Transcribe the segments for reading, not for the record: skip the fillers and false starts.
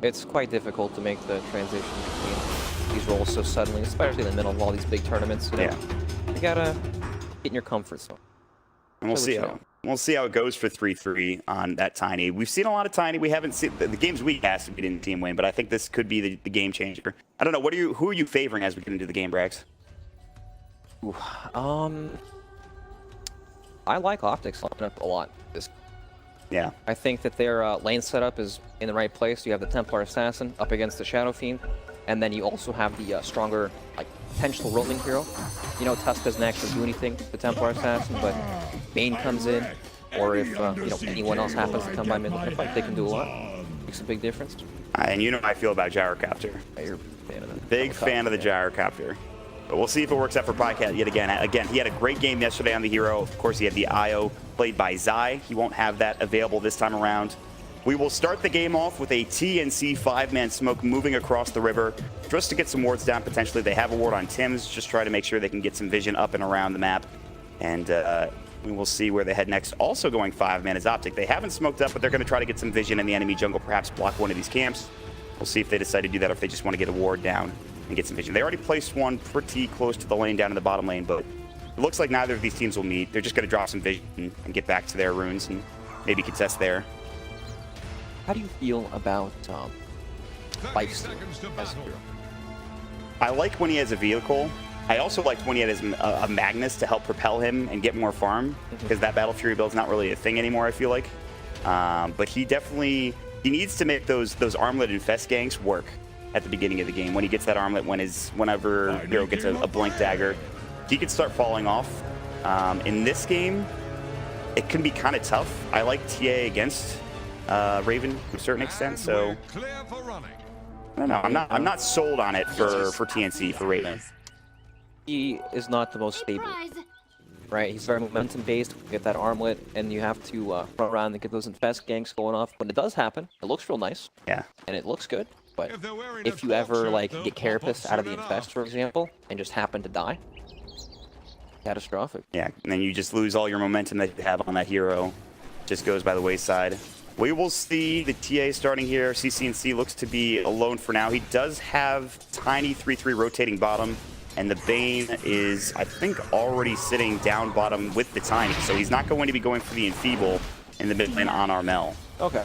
It's quite difficult to make the transition between these roles so suddenly, especially in the middle of all these big tournaments. You know? Yeah. You gotta get in your comfort zone. And we'll see how it goes for 3-3 on that Tiny. We've seen a lot of Tiny. We haven't seen the games we cast. We didn't team win, but I think this could be the game changer. I don't know. Who are you favoring as we get into the game, Brax? Ooh, I like Optic's lineup a lot. Yeah. I think that their lane setup is in the right place. You have the Templar Assassin up against the Shadow Fiend, and then you also have the stronger, like, potential roaming hero. You know, Tusk doesn't actually do anything to the Templar Assassin, but Bane comes in, or if you know, anyone else happens to come by mid to fight, they can do a lot. Makes a big difference. And you know how I feel about Gyrocopter. Yeah, you're a fan of that. Big fan of the Gyrocopter. But we'll see if it works out for Podcat yet again. Again, he had a great game yesterday on the hero. Of course, he had the IO played by Zai. He won't have that available this time around. We will start the game off with a TNC 5-man smoke moving across the river just to get some wards down potentially. They have a ward on Tim's, just try to make sure they can get some vision up and around the map. And we will see where they head next. Also going 5-man is Optic. They haven't smoked up, but they're going to try to get some vision in the enemy jungle, perhaps block one of these camps. We'll see if they decide to do that or if they just want to get a ward down and get some vision. They already placed one pretty close to the lane down in the bottom lane, but it looks like neither of these teams will meet. They're just going to drop some vision and get back to their runes and maybe contest there. How do you feel about Lifesteal as a hero? I like when he has a vehicle. I also liked when he had a Magnus to help propel him and get more farm, because that Battle Fury build's not really a thing anymore, I feel like. But he definitely, he needs to make those armlet infest ganks work at the beginning of the game. When he gets that armlet, whenever hero gets a blink dagger, he could start falling off. In this game, it can be kind of tough. I like TA against Raven to a certain extent, so I don't know. I'm not sold on it for TNC for Raven. He is not the most stable, right? He's very momentum based. Get that armlet, and you have to run around and get those infest ganks going off. When it does happen, it looks real nice. Yeah, and it looks good. But if you ever like get Carapace out of the infest, for example, and just happen to die, catastrophic. Yeah, and then you just lose all your momentum that you have on that hero. Just goes by the wayside. We will see the TA starting here. CCNC looks to be alone for now. He does have Tiny 3-3 rotating bottom, and the Bane is, I think, already sitting down bottom with the Tiny, so he's not going to be going for the Enfeeble in the mid lane on Armel. Okay.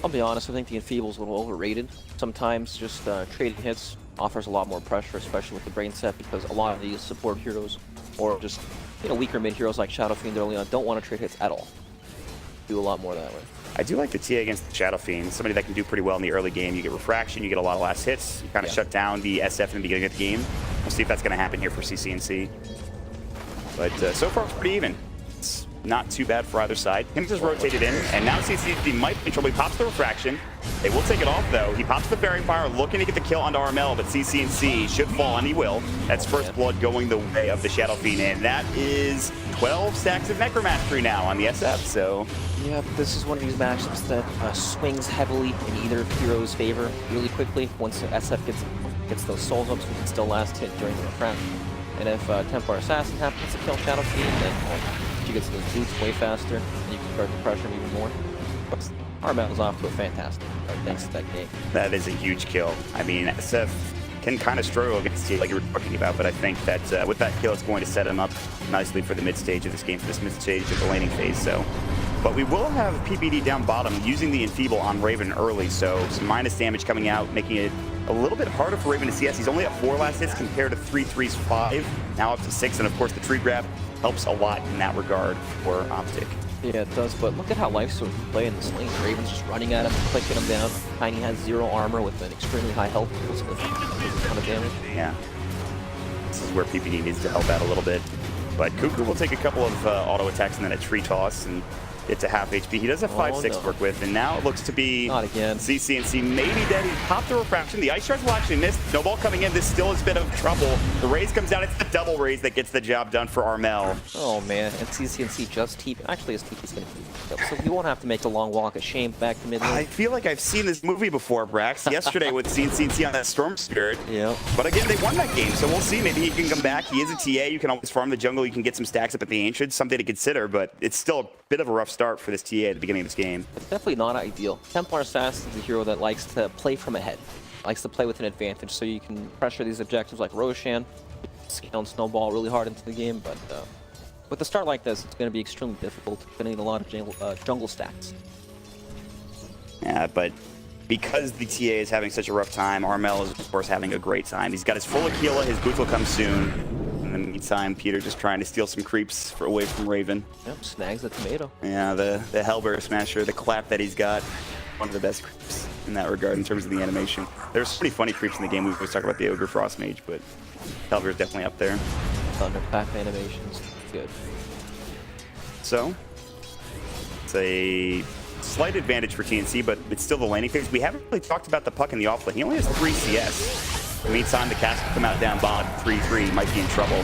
I'll be honest, I think the Enfeeble is a little overrated. Sometimes just trading hits offers a lot more pressure, especially with the brain set, because a lot of these support heroes, or just weaker mid heroes like Shadow Fiend early on, don't want to trade hits at all. Do a lot more that way. I do like the TA against the Shadow Fiend. Somebody that can do pretty well in the early game. You get refraction, you get a lot of last hits. You kind of shut down the SF in the beginning of the game. We'll see if that's going to happen here for CCNC. But so far, it's pretty even. It's not too bad for either side. Him just rotated in, and now CCNC might be in trouble. He pops the refraction. They will take it off, though. He pops the Fairy Fire, looking to get the kill onto Armel, but CCNC should fall, and he will. That's first blood going the way of the Shadow Fiend, and that is 12 stacks of Necromastery now on the SF, so... Yeah, this is one of these matchups that swings heavily in either hero's favor really quickly. Once the SF gets those souls up, so we can still last hit during the refraction. And if Templar Assassin happens to kill Shadow Fiend, then she gets those boots way faster, and you can start to pressure him even more. But Armel is off to a fantastic start thanks to that game. That is a huge kill. I mean, SF can kind of struggle against you like you were talking about, but I think that with that kill, it's going to set him up nicely for the mid stage of this game, for this mid stage of the laning phase. So, but we will have PPD down bottom using the Enfeeble on Raven early, so some minus damage coming out, making it a little bit harder for Raven to CS. He's only at 4 last hits compared to 3-3's 5, now up to 6, and of course the tree grab helps a lot in that regard for Optic. Yeah, it does, but look at how Lifesteal can play in this lane. Raven's just running at him, clicking him down. Tiny has 0 armor with an extremely high health, with a ton of damage. Yeah. This is where PPD needs to help out a little bit. But KUNKKA will take a couple of auto attacks and then a tree toss, and it's a half HP. He does have 5-6 to work with, and now it looks to be not again. CCNC maybe dead. He popped the refraction. The ice shards will actually miss. Snowball coming in. This still is a bit of trouble. The raise comes out. It's the double raise that gets the job done for Armel. Oh man, and CCNC just TP. Actually, his TP's gonna keep, so he won't have to make the long walk of shame back to mid lane. I feel like I've seen this movie before, Brax. Yesterday with CCNC on that Storm Spirit. Yeah. But again, they won that game, so we'll see. Maybe he can come back. He is a TA. You can always farm the jungle. You can get some stacks up at the Ancients. Something to consider, but it's still a bit of a rough start for this TA at the beginning of this game. It's definitely not ideal. Templar Assassin is a hero that likes to play from ahead. Likes to play with an advantage, so you can pressure these objectives like Roshan, scale and snowball really hard into the game, but with a start like this, it's going to be extremely difficult. It's going to need a lot of jungle stacks. Yeah, but because the TA is having such a rough time, Armel is, of course, having a great time. He's got his full Aquila, his boots will come soon. In the meantime, Peter just trying to steal some creeps away from Raven. Yep, snags the tomato. Yeah, the Hellbear Smasher, the clap that he's got, one of the best creeps in that regard in terms of the animation. There's so many funny creeps in the game. We always talk about the Ogre Frost Mage, but Hellbear is definitely up there. Thunderpack animations, good. So, it's a slight advantage for TNC, but it's still the laning phase. We haven't really talked about the puck in the offlane. He only has 3 CS. In the meantime, the cast will come out down bottom 3-3, might be in trouble.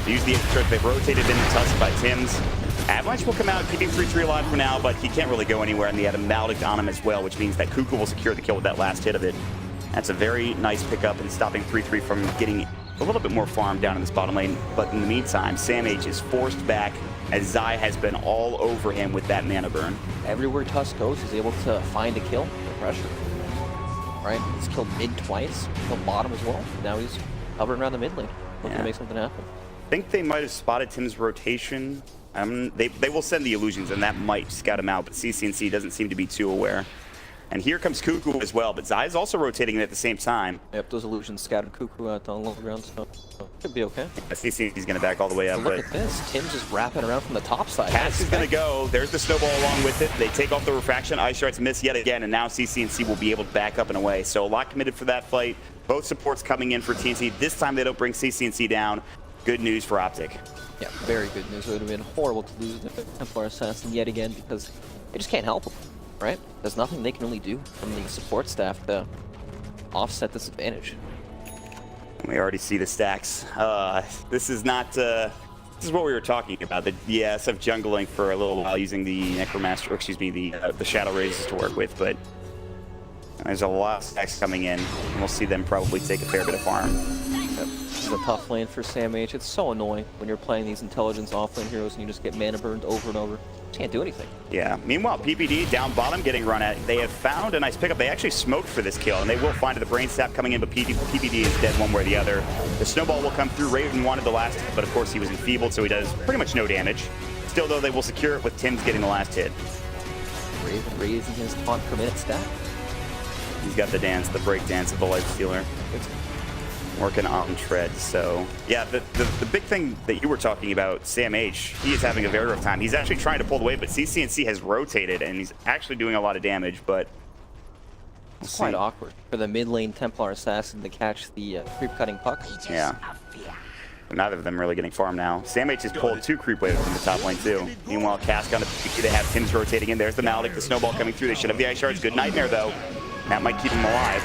They use the extra, they've rotated into Tusk by Tim's. Avalanche will come out, keeping 3-3 alive for now, but he can't really go anywhere, and they had a Maldic on him as well, which means that KUNKKA will secure the kill with that last hit of it. That's a very nice pickup and stopping 3-3 from getting a little bit more farm down in this bottom lane. But in the meantime, Sam H is forced back as Zai has been all over him with that mana burn. Everywhere Tusk goes, he's able to find a kill with pressure. Right? He's killed mid twice, killed bottom as well. Now he's hovering around the mid lane, looking to make something happen. I think they might have spotted Tim's rotation. They will send the illusions, and that might scout him out, but CCNC doesn't seem to be too aware. And here comes KUNKKA as well, but Zai is also rotating at the same time. Yep, those illusions scattered KUNKKA out on low ground, so should be okay. CCNC's going to back all the way up. But look at this, Tim's just wrapping around from the top side. Cass is going to go. There's the snowball along with it. They take off the refraction. Ice Shards miss yet again, and now CCNC will be able to back up and away. So a lot committed for that fight. Both supports coming in for TNC. This time they don't bring CCNC down. Good news for Optic. Yeah, very good news. It would have been horrible to lose the Templar Assassin yet again because they just can't help him, right? There's nothing they can really do from the support staff to offset this advantage. We already see the stacks. This is not... this is what we were talking about. The SF jungling for a little while using the Necromaster, or excuse me, the Shadow Razors to work with, but there's a lot of stacks coming in, and we'll see them probably take a fair bit of farm. Yep. This is a tough lane for Sam H. It's so annoying when you're playing these intelligence offlane heroes and you just get mana burned over and over. You can't do anything. Yeah. Meanwhile, PPD down bottom getting run at. They have found a nice pickup. They actually smoked for this kill, and they will find the brain sap coming in, but PPD is dead one way or the other. The snowball will come through. Raven wanted the last hit, but of course he was enfeebled, so he does pretty much no damage. Still, though, they will secure it with Tim's getting the last hit. Raven raising his taunt per minute stat. He's got the dance, the break dance of the Life Stealer. Working on tread. So yeah, the big thing that you were talking about, Sam H, he is having a very rough time. He's actually trying to pull away, but CCNC has rotated and he's actually doing a lot of damage, but it's quite awkward for the mid lane Templar Assassin to catch the creep cutting puck. Yeah. But neither of them really getting farm now. Sam H has pulled 2 creep waves from the top lane too. Meanwhile, Cask on the PK, they have Tim's rotating in. There's the Maldic, the snowball coming through. They should have the Ice Shards. Good Nightmare though. That might keep him alive.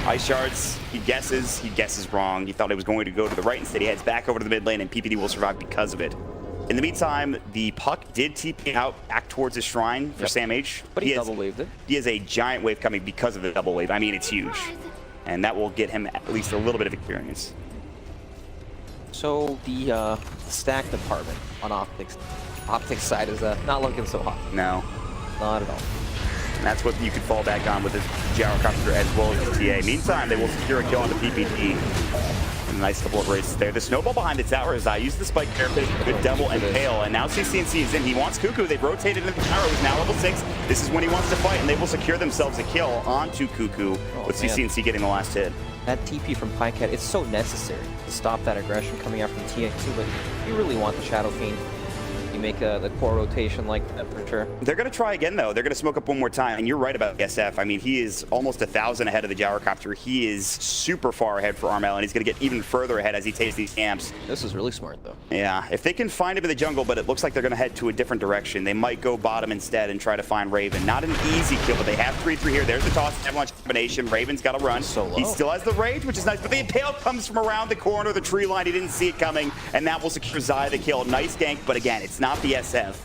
Ice Shards, he guesses wrong. He thought he was going to go to the right. Instead, he heads back over to the mid lane, and PPD will survive because of it. In the meantime, the puck did TP out back towards his shrine for Sam H. But he double waved it. He has a giant wave coming because of the double wave. I mean, it's huge. And that will get him at least a little bit of experience. So the stack department on Optic's side is not looking so hot. No. Not at all. And that's what you could fall back on with this Gyrocopter as well as the TA. Meantime, they will secure a kill on the PPD. A nice couple of races there. The snowball behind the tower as I use the spike parapet, good double and pale. And now CCNC is in. He wants KUNKKA. They've rotated into the tower. He's now level 6. This is when he wants to fight, and they will secure themselves a kill onto KUNKKA with CCNC getting the last hit. That TP from PyCat, it's so necessary to stop that aggression coming out from TNC, but you really want the Shadow Fiend. You make the core rotation like that for sure. They're going to try again, though. They're going to smoke up one more time. And you're right about SF. I mean, he is almost 1,000 ahead of the Gyrocopter. He is super far ahead for Armel, and he's going to get even further ahead as he takes these camps. This is really smart, though. Yeah, if they can find him in the jungle, but it looks like they're going to head to a different direction. They might go bottom instead and try to find Raven. Not an easy kill, but they have 3-3 here. There's the toss avalanche combination. Raven's got to run. So low. He still has the rage, which is nice, but the impale comes from around the corner of the tree line. He didn't see it coming, and that will secure Zai the kill. Nice gank, but again, it's not the SF.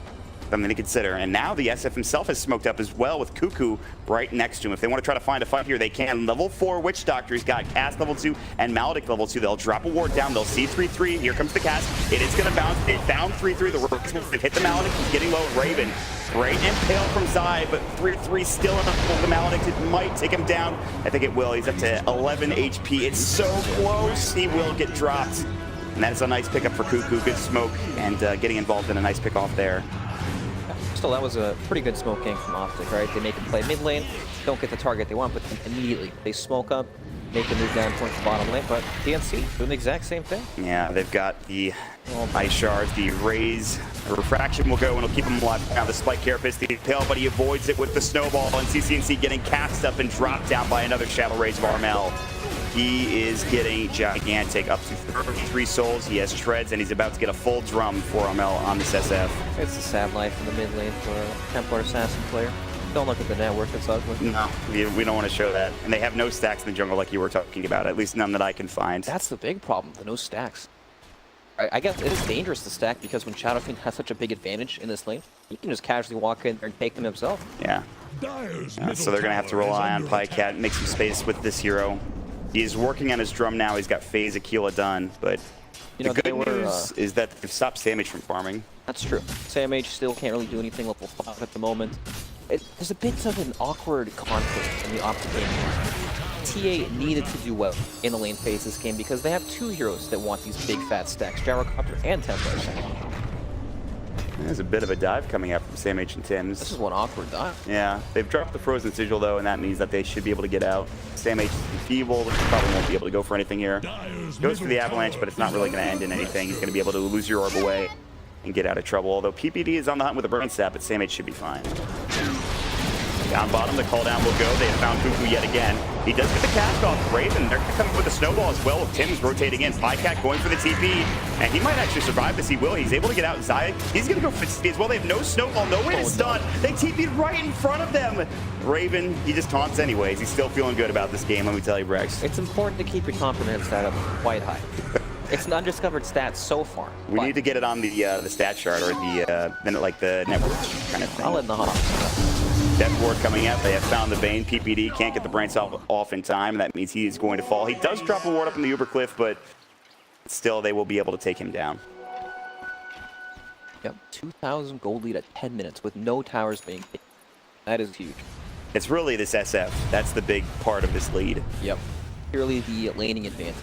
Something to consider. And now the SF himself has smoked up as well with KUNKKA right next to him. If they want to try to find a fight here, they can. Level 4 Witch Doctor. He's got Cast level 2 and Maledict level 2. They'll drop a ward down. They'll see 3-3. Here comes the cast. It is going to bounce. It found 3-3. The work they've hit the Maledict. He's getting low. Raven. Great impale from Zai, but 3-3 still enough for the Maledict. It might take him down. I think it will. He's up to 11 HP. It's so close. He will get dropped. And that is a nice pickup for KUNKKA. Good smoke and getting involved in a nice pick off there. Still, that was a pretty good smoke gank from Optic, right? They make him play mid lane, don't get the target they want, but immediately they smoke up, make him move down towards the bottom lane. But TNC doing the exact same thing. Yeah, they've got the ice shards, the raise, the refraction will go and it'll keep him alive. Now the spike carapace, the impale, but he avoids it with the snowball, and CCNC getting cast up and dropped down by another shadow raise of Armel. He is getting gigantic, up to 33 souls. He has treads, and he's about to get a full drum for Armel on this SF. It's a sad life in the mid lane for a Templar Assassin player. Don't look at the network, it's ugly. No, we don't want to show that. And they have no stacks in the jungle like you were talking about, at least none that I can find. That's the big problem, the no stacks. I guess it is dangerous to stack because when Shadow Fiend has such a big advantage in this lane, he can just casually walk in there and take them himself. Yeah. So they're going to have to rely on Pycat, make some space with this hero. He's working on his drum now. He's got Phase Aquila done, but the good news is that they've stopped Samh from farming. That's true. Samh still can't really do anything level 5 at the moment. There's a bit of an awkward conflict in the Optic game. TA needed to do well in the lane phase this game because they have two heroes that want these big fat stacks, Gyrocopter and Templar. There's a bit of a dive coming out from Samh and Tim's. This is one awkward dive. Yeah, they've dropped the Frozen Sigil though, and that means that they should be able to get out. Samh is enfeebled, probably won't be able to go for anything here. Goes for the Avalanche, but it's not really going to end in anything. He's going to be able to lose your orb away and get out of trouble. Although PPD is on the hunt with a burn sap, but Samh should be fine. Down bottom, the call down will go. They have found KUNKKA yet again. He does get the cast off Raven. They're coming with the snowball as well with Tim's rotating in. Pycat going for the TP, and he might actually survive this. He will. He's able to get out. Zai, he's going to go for the TP as well. They have no snowball, no way to stun. They TP'd right in front of them. Raven, he just taunts anyways. He's still feeling good about this game, let me tell you, Brex. It's important to keep your confidence stat up quite high. It's an undiscovered stat so far. We need to get it on the stat chart or the network kind of thing. I'll let the hot. Death ward coming out. They have found the Bane. PPD can't get the brain cell off in time. That means he is going to fall. He does drop a ward up in the Uber Cliff, but still they will be able to take him down. Yep, 2,000 gold lead at 10 minutes with no towers being hit. That is huge. It's really this SF. That's the big part of this lead. Yep, purely the laning advantage.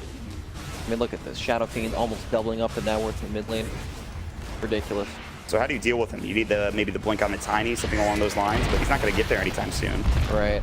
I mean, look at this. Shadow Fiend almost doubling up the net worth in mid lane. Ridiculous. So how do you deal with him? You need maybe the blink on the Tiny, something along those lines, but he's not going to get there anytime soon. Right.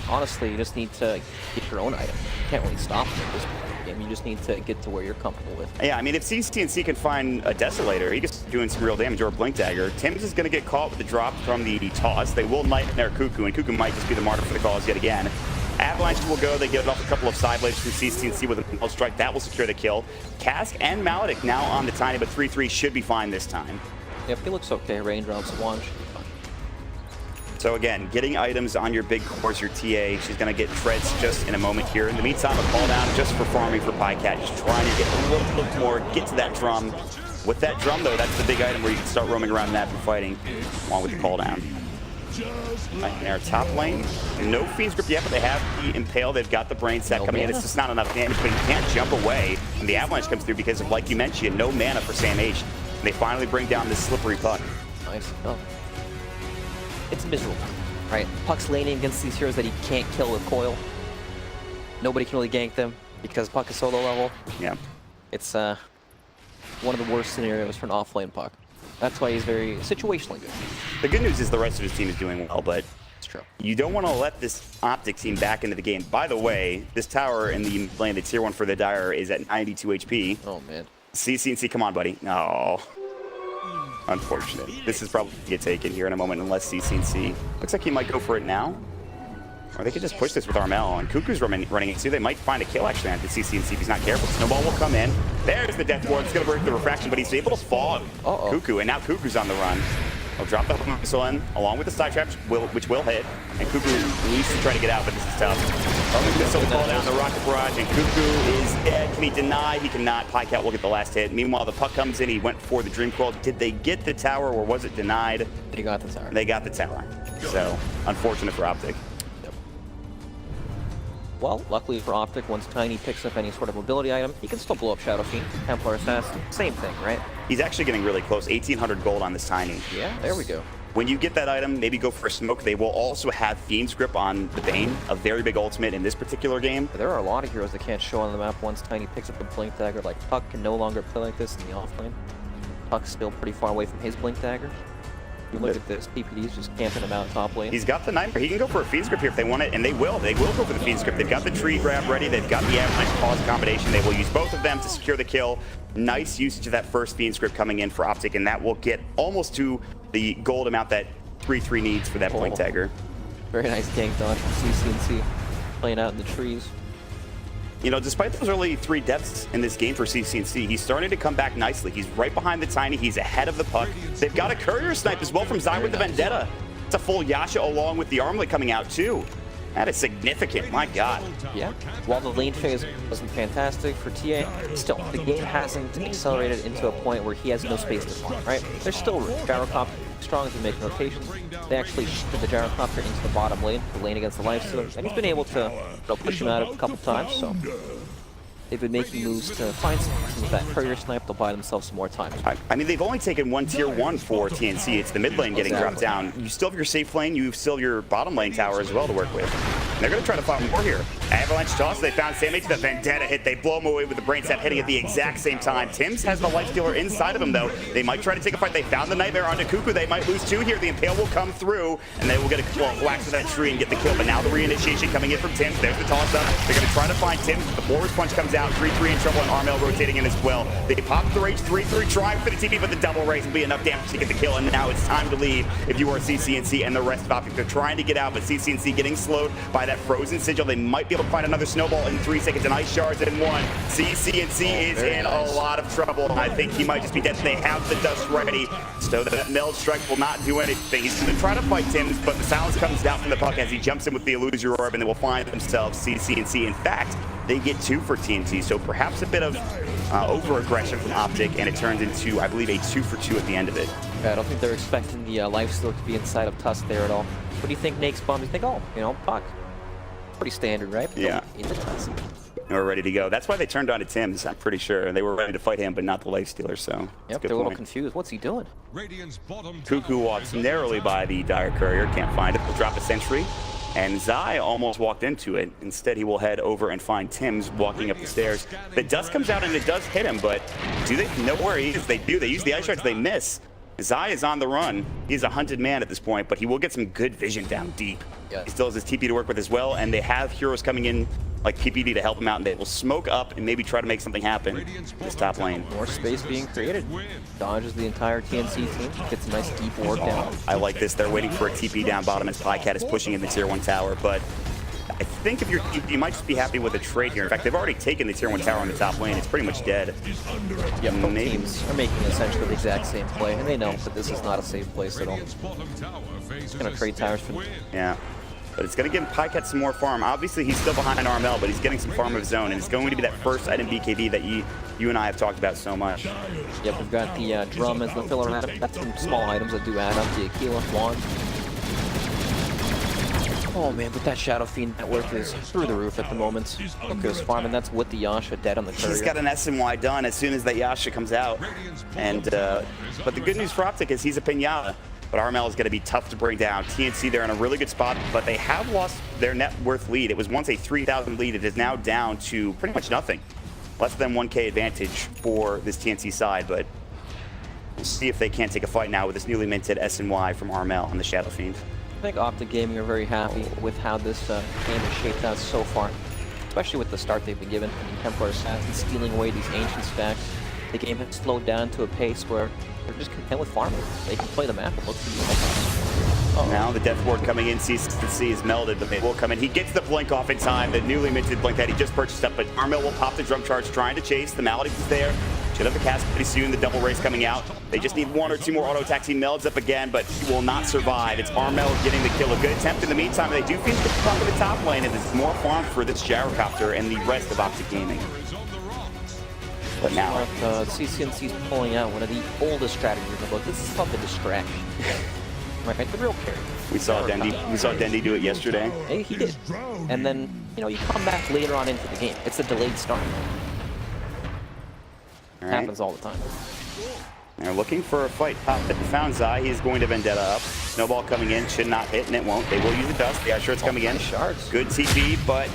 Honestly, you just need to get your own item. You can't really stop him at this game. You just need to get to where you're comfortable with. Yeah, I mean, if TNC can find a Desolator, he gets doing some real damage, or a Blink Dagger. Tim's is going to get caught with the drop from the toss. They will Nightmare KUNKKA, and KUNKKA might just be the martyr for the cause yet again. Avalanche will go. They get off a couple of side blades from CCNC with a Impulse Strike. That will secure the kill. Cask and Maledict now on the Tiny, but 3-3 should be fine this time. Yep, he looks okay. Raindrops, one should be fine. So again, getting items on your big cores, your TA. She's going to get treads just in a moment here. In the meantime, a call down just for farming for Pycat. Just trying to get a little bit more, get to that drum. With that drum, though, that's the big item where you can start roaming around the map and fighting along with the call down. In our top lane, no Fiend's Grip yet, but they have the Impale. They've got the Brain Set coming in. It's just not enough damage, but he can't jump away. And the Avalanche comes through because of, like you mentioned, no mana for Samh. They finally bring down this slippery Puck. Nice. Oh. It's miserable, right? Puck's laning against these heroes that he can't kill with Coil. Nobody can really gank them because Puck is solo level. Yeah. It's one of the worst scenarios for an offlane Puck. That's why he's very situationally good. The good news is the rest of his team is doing well, but it's true. You don't want to let this Optic team back into the game. By the way, this tower in the lane, the tier 1 for the Dire, is at 92 HP. Oh, man. CCNC, come on, buddy. No. Unfortunate. This is probably going to get taken here in a moment unless CCNC... Looks like he might go for it now. Or they could just push this with Armel. And KUNKKA's running it too. They might find a kill actually on the CCNC if he's not careful. Snowball will come in. There's the Death Ward. It's going to break the refraction, but he's able to fall KUNKKA. And now KUNKKA's on the run. He'll drop the missile in along with the side trap, which will hit. And KUNKKA needs to try to get out, but this is tough. Missile fall down the rocket barrage, and KUNKKA is dead. Can he deny? He cannot. PieCat will get the last hit. Meanwhile, the puck comes in. He went for the Dream Coil. Did they get the tower, or was it denied? They got the tower. They got the tower. So, unfortunate for Optic. Yep. Well, luckily for Optic, once Tiny picks up any sort of mobility item, he can still blow up Shadow Fiend, Templar Assassin. Same thing, right? He's actually getting really close. 1,800 gold on this Tiny. Yeah, there we go. When you get that item, maybe go for a smoke. They will also have Fiend's Grip on the Bane, a very big ultimate in this particular game. There are a lot of heroes that can't show on the map once Tiny picks up the Blink Dagger. Like Puck can no longer play like this in the offlane. Puck's still pretty far away from his Blink Dagger. You look at this, PPD's just camping him out top lane. He's got the Nightmare. He can go for a Fiend's Grip here if they want it, and they will. They will go for the Fiend's Grip. They've got the tree grab ready. They've got the Avalanche Pause combination. They will use both of them to secure the kill. Nice usage of that first Fiend's Grip coming in for Optic, and that will get almost to the gold amount that 3-3 needs for that Blink Dagger. Very nice gank dodge from CCNC, playing out in the trees. You know, despite those early 3 deaths in this game for CCNC, he's starting to come back nicely. He's right behind the Tiny. He's ahead of the puck. They've got a courier snipe as well from Zai with the Vendetta. It's a full Yasha along with the Armlet coming out too. That is significant, my God. Yeah, while the lane phase wasn't fantastic for TA, still, the game hasn't accelerated into a point where he has no space to farm, right? There's still room. Gyrocopter strong as he makes rotations. They actually shifted the Gyrocopter into the bottom lane, the lane against the Lifestealer, and he's been able to push him out a couple times, so they've been making moves to find some of that courier snipe. They'll buy themselves some more time. I mean, they've only taken one tier 1 for TNC. It's the mid lane getting dropped down. You still have your safe lane. You still have your bottom lane tower as well to work with. And they're going to try to find more here. Avalanche toss. They found Sammy to the Vendetta hit. They blow him away with the brain sap hitting at the exact same time. Tim's has the life stealer inside of him, though. They might try to take a fight. They found the Nightmare onto KUNKKA. They might lose 2 here. The Impale will come through, and they will get a whack to that tree and get the kill. But now the reinitiation coming in from Tim's. There's the toss up. They're going to try to find Tim's. The Boar's Punch comes out. 3-3 in trouble, and Armel rotating in as well. They pop the Rage 3-3, trying for the TP, but the double raise will be enough damage to get the kill. And now it's time to leave if you are CCNC and the rest of Optic. They're trying to get out, but CCNC getting slowed by that frozen sigil. They might be able to find another snowball in 3 seconds, and Ice Shards in 1. CCNC is in a lot of trouble. I think he might just be dead. They have the dust ready, so that Meld Strike will not do anything. He's going to try to fight Tim's, but the silence comes down from the puck as he jumps in with the Illusory Orb, and they will find themselves CCNC. In fact, they get 2 for TNT, so perhaps a bit of over-aggression from Optic, and it turns into, I believe, a 2 for 2 at the end of it. Yeah, I don't think they're expecting the Lifestealer to be inside of Tusk there at all. What do you think Nake's bomb? You think, oh, you know, puck. Pretty standard, right? Yeah. In the Tusk. They were ready to go. That's why they turned on to Tim's, I'm pretty sure. They were ready to fight him, but not the Lifestealer, so yep, they're a little confused. What's he doing? KUNKKA walks narrowly by the Dire Courier, can't find it. They'll drop a sentry, and Zai almost walked into it. Instead, he will head over and find Tim's walking up the stairs. The dust comes out, and it does hit him, but do they know where he is? They do. They use the Ice Shards, they miss. Zai is on the run. He's a hunted man at this point, but he will get some good vision down deep. Yes. He still has his TP to work with as well, and they have heroes coming in like PPD to help him out, and they will smoke up and maybe try to make something happen in this top lane. More space being created. Dodges the entire TNC team. Gets a nice deep ward down. I like this. They're waiting for a TP down bottom as PieCat is pushing in the tier 1 tower, but I think if you might just be happy with a trade here. In fact, they've already taken the tier 1 tower on the top lane. It's pretty much dead. Yeah, both teams are making essentially the exact same play, and they know that this is not a safe place at all. It's going to trade towers for them. Yeah, but it's going to give PieCat some more farm. Obviously, he's still behind Armel, but he's getting some farm of his own, and it's going to be that first item BKB that you and I have talked about so much. Yep, we've got the drum as the filler item. Got some small items that do add up. The Aquila wand. Oh man, but that Shadow Fiend network is through the roof at the moment. KUNKKA's farming, that's with the Yasha dead on the courier. He's got an SNY done as soon as that Yasha comes out. And but the good news for Optic is he's a Pinata. But Armel is going to be tough to bring down. TNC, they're in a really good spot, but they have lost their net worth lead. It was once a 3,000 lead. It is now down to pretty much nothing. Less than 1K advantage for this TNC side, but we'll see if they can't take a fight now with this newly minted SNY from Armel and the Shadow Fiend. I think Optic Gaming are very happy with how this game has shaped out so far, especially with the start they've been given. I mean, Templar Assassins stealing away these ancient stacks. The game has slowed down to a pace where they're just content with farming. They can play the map and look for these items. Now the Death Ward coming in, CCNC is melded, but they will come in. He gets the blink off in time, the newly minted blink that he just purchased up, but Armel will pop the drum charge, trying to chase. The Malady is there. Should have a cast pretty soon. The double race coming out. They just need 1 or 2 more auto attacks. He melds up again, but he will not survive. It's Armel getting the kill. A good attempt in the meantime. They do finish the top of the top lane, and there's more farm for this gyrocopter and the rest of Optic Gaming. But now, CCNC's pulling out one of the oldest strategies in the book. This is called the distraction. Right, the real carry. we saw Dendi do it yesterday. Hey, he did. And then, you know, you come back later on into the game. It's a delayed start. All right. Happens all the time. They're looking for a fight. They found Zai. He's going to Vendetta up. Snowball coming in. Should not hit, and it won't. They will use the dust. The ice shard's coming in. Shards. Good TP, but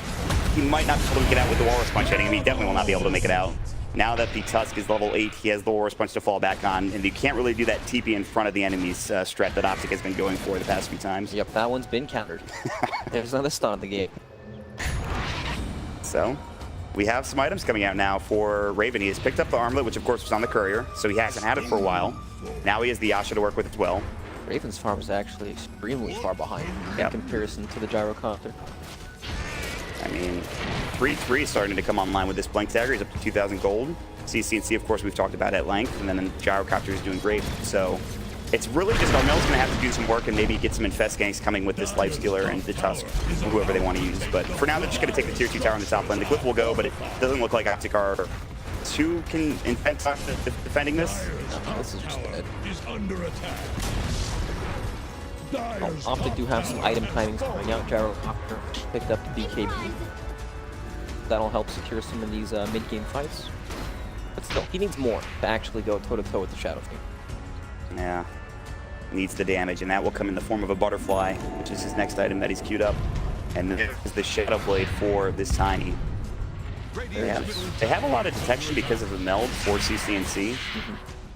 he might not be able to get out with the Walrus Punch. I think he definitely will not be able to make it out. Now that the Tusk is level 8, he has the Walrus Punch to fall back on, and you can't really do that TP in front of the enemy's strat that Optic has been going for the past few times. Yep, that one's been countered. There's another stun in the game. So, we have some items coming out now for Raven. He has picked up the armlet, which of course was on the courier, so he hasn't had it for a while. Now he has the Yasha to work with as well. Raven's farm is actually extremely far behind in comparison to the gyrocopter. I mean, 3-3 starting to come online with this Blink Dagger. He's up to 2,000 gold. CCNC, of course, we've talked about at length, and then the Gyrocopter is doing great. So it's really just Armel's going to have to do some work and maybe get some Infest ganks coming with this Lifestealer and the Tusk, or whoever they want to use. But for now, they're just going to take the tier 2 tower on the top lane. The Glyph will go, but it doesn't look like Optic are too defending this. No, this is just dead. Optic do have some item timings coming out. Gyrocopter picked up the BKB. That'll help secure some of these mid-game fights. But still, he needs more to actually go toe-to-toe with the Shadow Fiend. Yeah, needs the damage, and that will come in the form of a Butterfly, which is his next item that he's queued up. And this is the Shadow Blade for this Tiny. They have a lot of detection because of the meld for CCNC.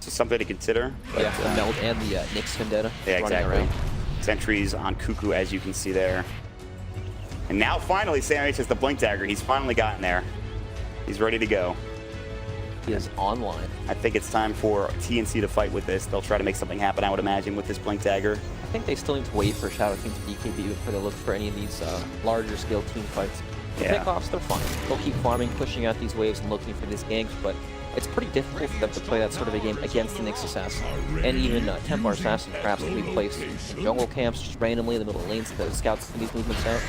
So something to consider. But, yeah, the meld and the Nyx Vendetta. Yeah, exactly. Sentries on KUNKKA, as you can see there. And now finally, Sam H has the Blink Dagger. He's finally gotten there. He's ready to go. He is online. I think it's time for TNC to fight with this. They'll try to make something happen, I would imagine, with this Blink Dagger. I think they still need to wait for Shadow Fiend to BKB before they look for any of these larger scale team fights. The pickoffs, they're fine. They'll keep farming, pushing out these waves and looking for these ganks, but it's pretty difficult for them to play that sort of a game against the Nyx Assassin. And even Templar Assassin perhaps can be placed in jungle camps just randomly in the middle of lanes to scout some of these movements out.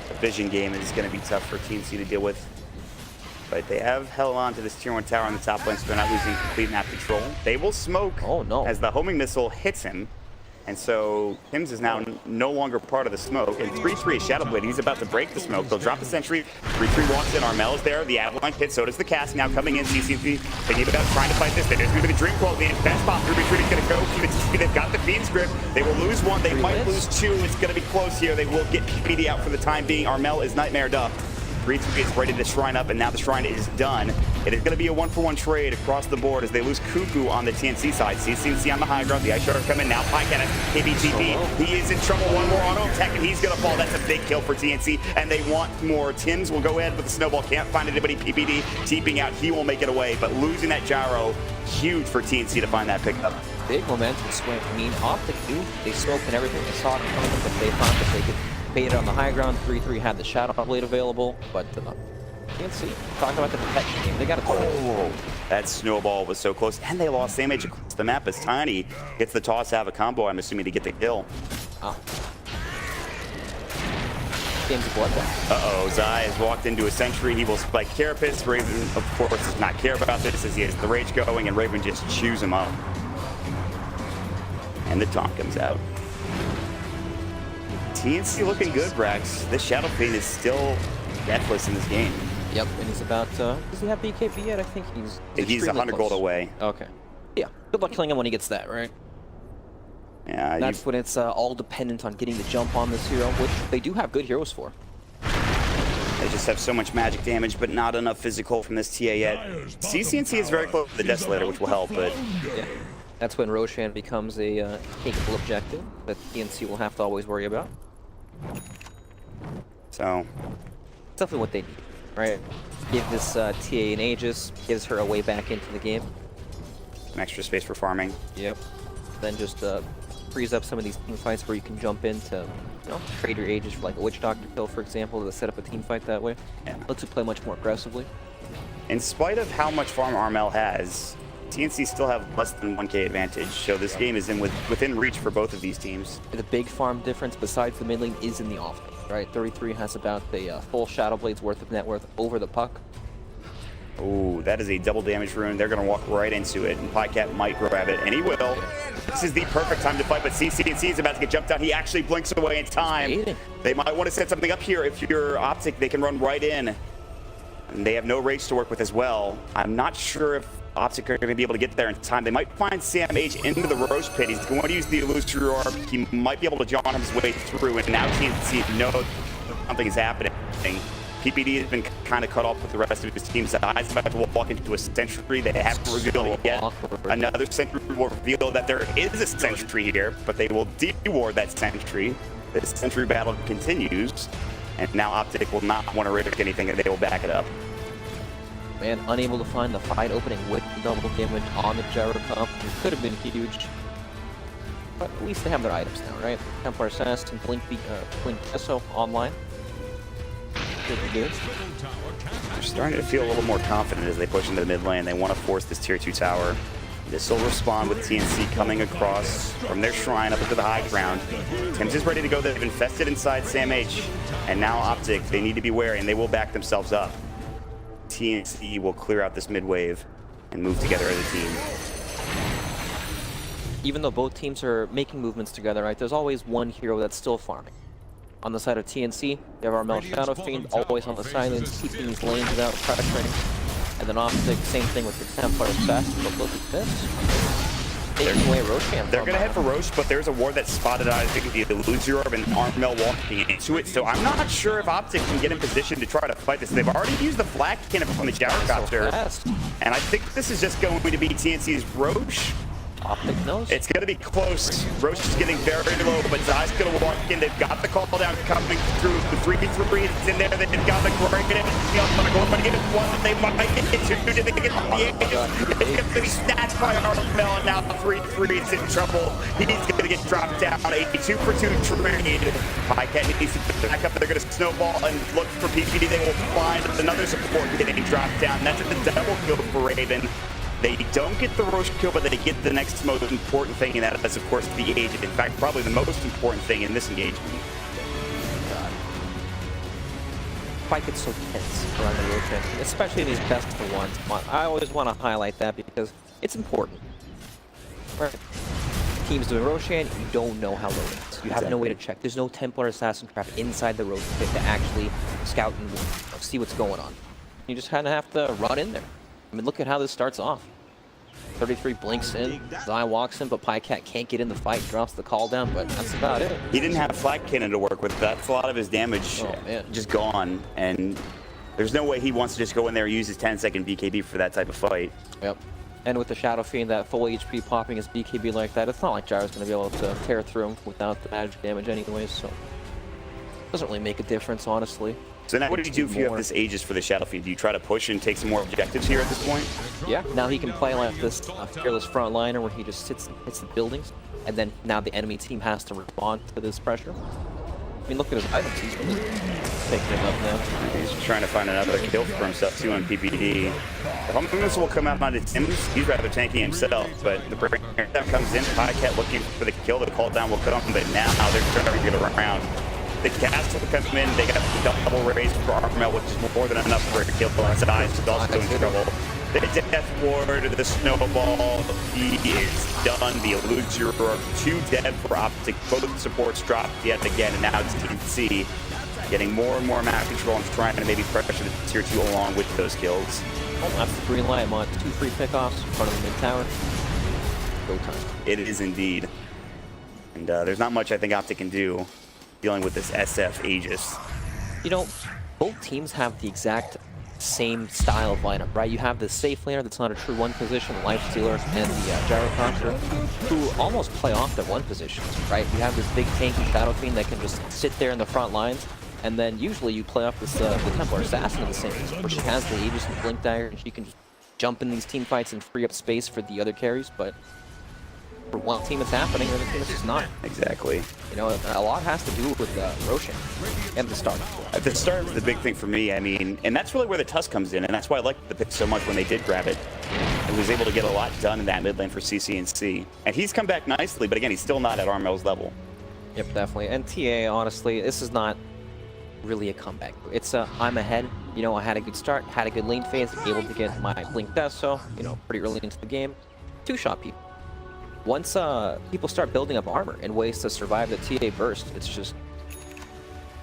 The vision game is going to be tough for TNC to deal with. But they have held on to this tier 1 tower on the top lane, so they're not losing complete map control. They will smoke as the homing missile hits him. And so Hims is now no longer part of the smoke. And 3-3 is Shadow Blade. He's about to break the smoke. They'll drop the sentry. 3-3 walks in. Armel is there. The avalanche hits. So does the cast. Now coming in. CCNC thinking about trying to fight this. There's going to be the Dream Quality. And Fast Pop. Ruby Trudy's going to go. They've got the Fiend's Grip. They will lose one. They might lose two. It's going to be close here. They will get PPD out for the time being. Armel is nightmared up. 3-3 is ready to shrine up, and now the shrine is done. It is going to be a 1-for-1 trade across the board as they lose KUNKKA on the TNC side. CCNC on the high ground. The Ice Shard coming now. Pycat has KBTP. He is in trouble. One more auto attack, and he's going to fall. That's a big kill for TNC, and they want more. Tims will go ahead with the Snowball. Can't find anybody. PPD teeping out. He will make it away, but losing that gyro, huge for TNC to find that pickup. Big momentum swing. I mean, Optic do. They smoked and everything. They saw it coming, but they found that they could bait it on the high ground. 3-3 had the Shadow Blade available, but TNC, talking about the protection game, they got it. Oh, that Snowball was so close, and they lost damage across the map as Tiny gets the toss out of a combo, I'm assuming, to get the kill. Game's a bloodbath. Uh-oh, Zai has walked into a sentry. He will spike Carapace. Raven, of course, does not care about this as he has the rage going, and Raven just chews him up. And the taunt comes out. TNC looking good, Brax. This Shadow Fiend is still deathless in this game. Yep, and he's about, does he have BKB yet? I think he's 100 gold away. Okay. Yeah, good luck killing him when he gets that, right? Yeah, that's when it's all dependent on getting the jump on this hero, which they do have good heroes for. They just have so much magic damage, but not enough physical from this TA yet. CCNC is very close to the Desolator, which will help, but... Yeah, that's when Roshan becomes a capable objective that TNC will have to always worry about. So... It's definitely what they need, right? Give this TA an Aegis, gives her a way back into the game. Some extra space for farming. Yep. Then just frees up some of these team fights where you can jump in to, you know, trade your Aegis for like a Witch Doctor kill, for example, to set up a team fight that way. Yeah. Lets you play much more aggressively. In spite of how much farm Armel has, TNC still have less than 1k advantage, so this game is within reach for both of these teams. The big farm difference besides the mid lane is in the off lane, right? 33 has about the full Shadow Blade's worth of net worth over the puck. Ooh, that is a double damage rune. They're going to walk right into it, and Pycat might grab it, and he will. This is the perfect time to fight, but CNC is about to get jumped out. He actually blinks away in time. They might want to set something up here. If you're Optic, they can run right in. And they have no rage to work with as well. I'm not sure if Optic are going to be able to get there in time. They might find Sam H into the Roche pit. He's going to use the illusory orb. He might be able to John his way through, and now TNC knows something is happening. PPD has been kind of cut off with the rest of his team. Zai's about to walk into a sentry. They haven't revealed it yet. Another sentry will reveal that there is a sentry here, but they will de-ward that sentry. This sentry battle continues, and now Optic will not want to risk anything, and they will back it up. Man, unable to find the fight opening with the double damage on the gyro comp. It could have been huge. But at least they have their items now, right? Templar Assassin, Blink Gesso online. Good. They're starting to feel a little more confident as they push into the mid lane. They want to force this tier 2 tower. This will respond with TNC coming across from their shrine up into the high ground. Tim's is ready to go. They've infested inside Sam H. And now Optic, they need to be wary, and they will back themselves up. TNC will clear out this mid wave and move together as a team. Even though both teams are making movements together, right, there's always one hero that's still farming. On the side of TNC, they have Armel Shadow Fiend, always on the sidelines, keeping these lanes without pressuring. And then Optic, same thing with the Templar Assassin, but look at this. Taking away Roshan. They're going to head for Roche, but there's a ward that's spotted out, I think, the illusory orb and Armel walking into it. So I'm not sure if Optic can get in position to try to fight this. They've already used the flak cannon from the gyrocopter. And I think this is just going to be TNC's Roche. Optic knows. It's going to be close. Roche is getting very low, but Zai's going to walk in. They've got the call down coming through. The 3v3 is in there. They've got the great it. Going to get it one. They might get two. Did they get the eight? It's going to be snatched by Armel, and now 3-3 is in trouble. He's going to get dropped down. A 2-for-2 trade. Pycat needs to back up. They're going to snowball and look for PPD. They will find another support getting dropped down. That's at the double kill for Raven. They don't get the Roche kill, but they get the next most important thing, and that is, of course, the agent. In fact, probably the most important thing in this engagement. God. Fight gets so tense around the Roshan, especially in these best of ones. I always want to highlight that because it's important. Right. Teams doing Roshan, you don't know how low it is. You have no way to check. There's no Templar Assassin trap inside the Roshan pit to actually scout and see what's going on. You just kind of have to run in there. I mean, look at how this starts off. 33 blinks in, Zai walks in, but Pycat can't get in the fight, drops the call down, but that's about it. He didn't have flak cannon to work with. That's a lot of his damage just gone, and there's no way he wants to just go in there and use his 10-second BKB for that type of fight. Yep. And with the Shadow Fiend, that full HP popping his BKB like that, it's not like Gyro's going to be able to tear through him without the magic damage anyways, so it doesn't really make a difference, honestly. So now what do you do if you have this Aegis for the Shadow Fiend? Do you try to push and take some more objectives here at this point? Yeah, now he can play like this fearless frontliner where he just hits the buildings, and then now the enemy team has to respond to this pressure. I mean, look at his items. He's really taking it up now. He's trying to find another kill for himself too on PPD. The Humbleness will come out on his Sims. He's rather tanky himself, but the break that comes in, Pycat looking for the kill. The call down will come, but now they're trying to get around. The cast will come in, they got the double raise for Armel, which is more than enough for a kill. Zai is also in trouble. The Death Ward, the Snowball, he is done. The Illusion, 2 dead for Optic. Both supports dropped yet again, and now it's TNC getting more and more map control and trying to maybe pressure the tier 2 along with those kills. That's the green light. I'm on 2 free pickoffs in front of the mid tower. Go time. It is indeed. And there's not much I think Optic can do dealing with this SF Aegis. You know, both teams have the exact same style of lineup, right? You have the safe laner that's not a true one position, Lifestealer, and the Gyrocopter, who almost play off their one positions, right? You have this big tanky Shadow Fiend that can just sit there in the front lines, and then usually you play off this the Templar Assassin in the same place, where she has the Aegis and Blink Dagger, and she can just jump in these team fights and free up space for the other carries, but For one team it's happening, the other team it's just not. Exactly. You know, a lot has to do with Roshan and the start. At the start was the big thing for me. I mean, and that's really where the Tusk comes in, and that's why I liked the pick so much when they did grab it. He was able to get a lot done in that mid lane for CCNC. And he's come back nicely, but again, he's still not at Armel's level. Yep, definitely. And TA, honestly, this is not really a comeback. It's I'm ahead. You know, I had a good start, had a good lane phase, able to get my Blink Deso, you know, pretty early into the game. Two-shot people. Once people start building up armor and ways to survive the TA burst, it's just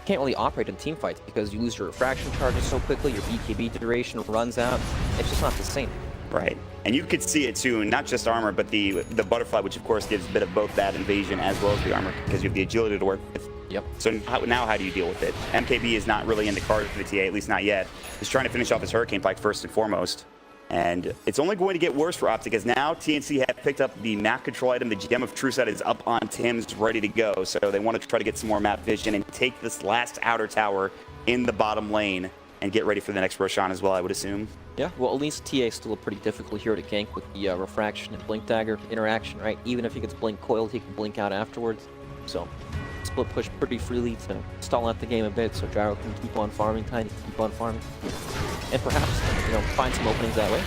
can't really operate in team fights because you lose your refraction charges so quickly, your BKB duration runs out. It's just not the same. Right. And you could see it too, not just armor, but the butterfly, which of course gives a bit of both that invasion as well as the armor, because you have the agility to work with. Yep. So now how do you deal with it? MKB is not really in the cards for the TA, at least not yet. He's trying to finish off his Hurricane Pike first and foremost. And it's only going to get worse for Optic, as now TNC have picked up the map control item. The Gem of True Sight is up on Tim's, ready to go. So they want to try to get some more map vision and take this last outer tower in the bottom lane and get ready for the next Roshan as well, I would assume. Yeah, well, at least TA is still pretty difficult here to gank with the refraction and blink dagger interaction, right? Even if he gets blink coiled, he can blink out afterwards. So split push pretty freely to stall out the game a bit, so Gyro can keep on farming, Tiny can keep on farming, and perhaps, you know, find some openings that way.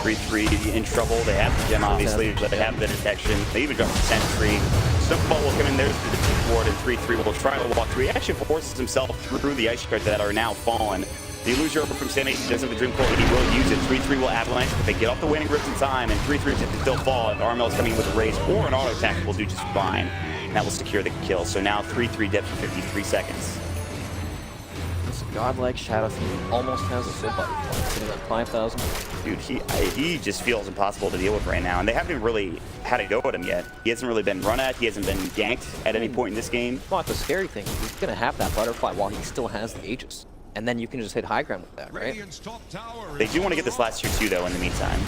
3-3 in trouble. They have the gem, obviously, but they have the detection. They even got the sentry. Snowball will come in. There's the defense ward, and 3-3 will try to walk through. He actually forces himself through the ice shards that are now fallen. The illusion over from St. He doesn't have the Dream Core, but he will use it. 3-3 will avalanche, but they get off the winning grips in time, and 3-3 can still fall. If Armel is coming with a raise or an auto attack, will do just fine. And that will secure the kill. So now 3-3 dead for 53 seconds. This godlike Shadow Fiend almost has a full butterfly, sitting at 5,000. Dude, he just feels impossible to deal with right now, and they haven't even really had a go at him yet. He hasn't really been run at, he hasn't been ganked at any point in this game. Well, the scary thing is he's going to have that butterfly while he still has the Aegis. And then you can just hit high ground with that, right? They do want to get this last tier 2, though, in the meantime.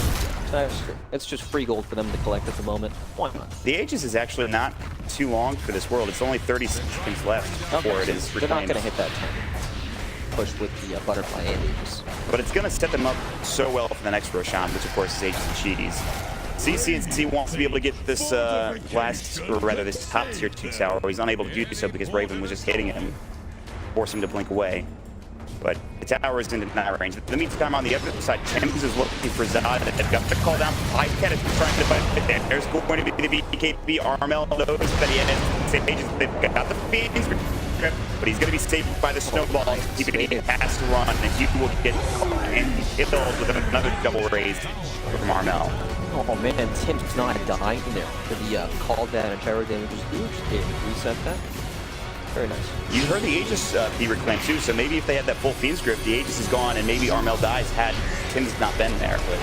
That's true. It's just free gold for them to collect at the moment. Why not? The Aegis is actually not too long for this world. It's only 30 seconds left before it is They're not reclaimed. going to hit that 10 push with the butterfly and Aegis. But it's going to set them up so well for the next Roshan, which of course is Aegis and Cheaties. CCNC wants to be able to get this this top tier 2 tower. He's unable to do so because Raven was just hitting him, force him to blink away. But the tower is in denial range. In the meantime, on the other side, Tim's is looking for Zod. They've got the call down. Cat is trying to fight it. There's going to be the BKB. Armel knows that he has same pages. They've got the fiends, but he's going to be saved by the snowball. He's going to get past to run, and he will get killed with another double raise from Armel. Oh man, Tim's not dying there for the call down and gyro damage is huge. They reset that. Very nice. You heard the Aegis be reclaimed too, so maybe if they had that full Fiend script, the Aegis is gone and maybe Armel dies had Tim's not been there. But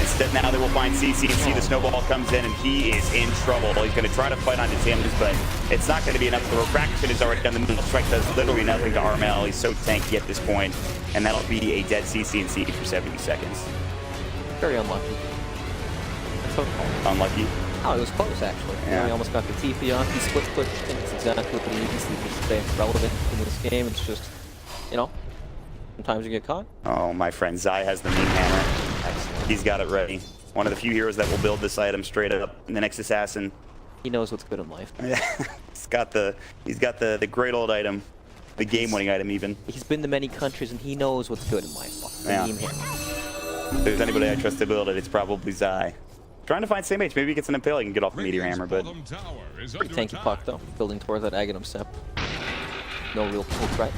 instead now they will find CCNC. The snowball comes in and he is in trouble. He's going to try to fight onto Tim's, but it's not going to be enough. The refraction is already done. The middle strike does literally nothing to Armel. He's so tanky at this point, and that'll be a dead CCNC for 70 seconds. Very unlucky. Unlucky? Oh, it was close, actually. Yeah. You know, he almost got the TP on. He split push. I think it's exactly what he needs to stay relevant in this game. It's just, you know, sometimes you get caught. Oh, my friend Zai has the meme hammer. Excellent. He's got it ready. One of the few heroes that will build this item straight up in the next assassin. He knows what's good in life. he's got the great old item, the game-winning item even. He's been to many countries and he knows what's good in life. The meme hammer. If there's anybody I trust to build it, it's probably Zai. Trying to find same age. Maybe he gets an impale, he can get off the meteor hammer, but Pretty tanky puck though, building towards that Aghanim Sep. No real full threat.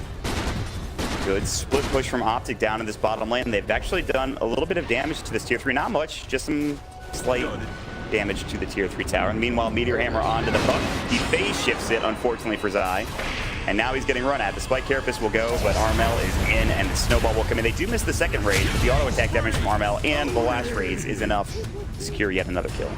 Good split push from Optic down in this bottom lane. They've actually done a little bit of damage to this tier 3. Not much, just some slight damage to the tier 3 tower. And meanwhile, meteor hammer onto the puck. He phase shifts it, unfortunately for Zai. And now he's getting run at. The Spike Carapace will go, but Armel is in, and the Snowball will come in. They do miss the second raid, but the auto attack damage from Armel and the last raise is enough to secure yet another kill.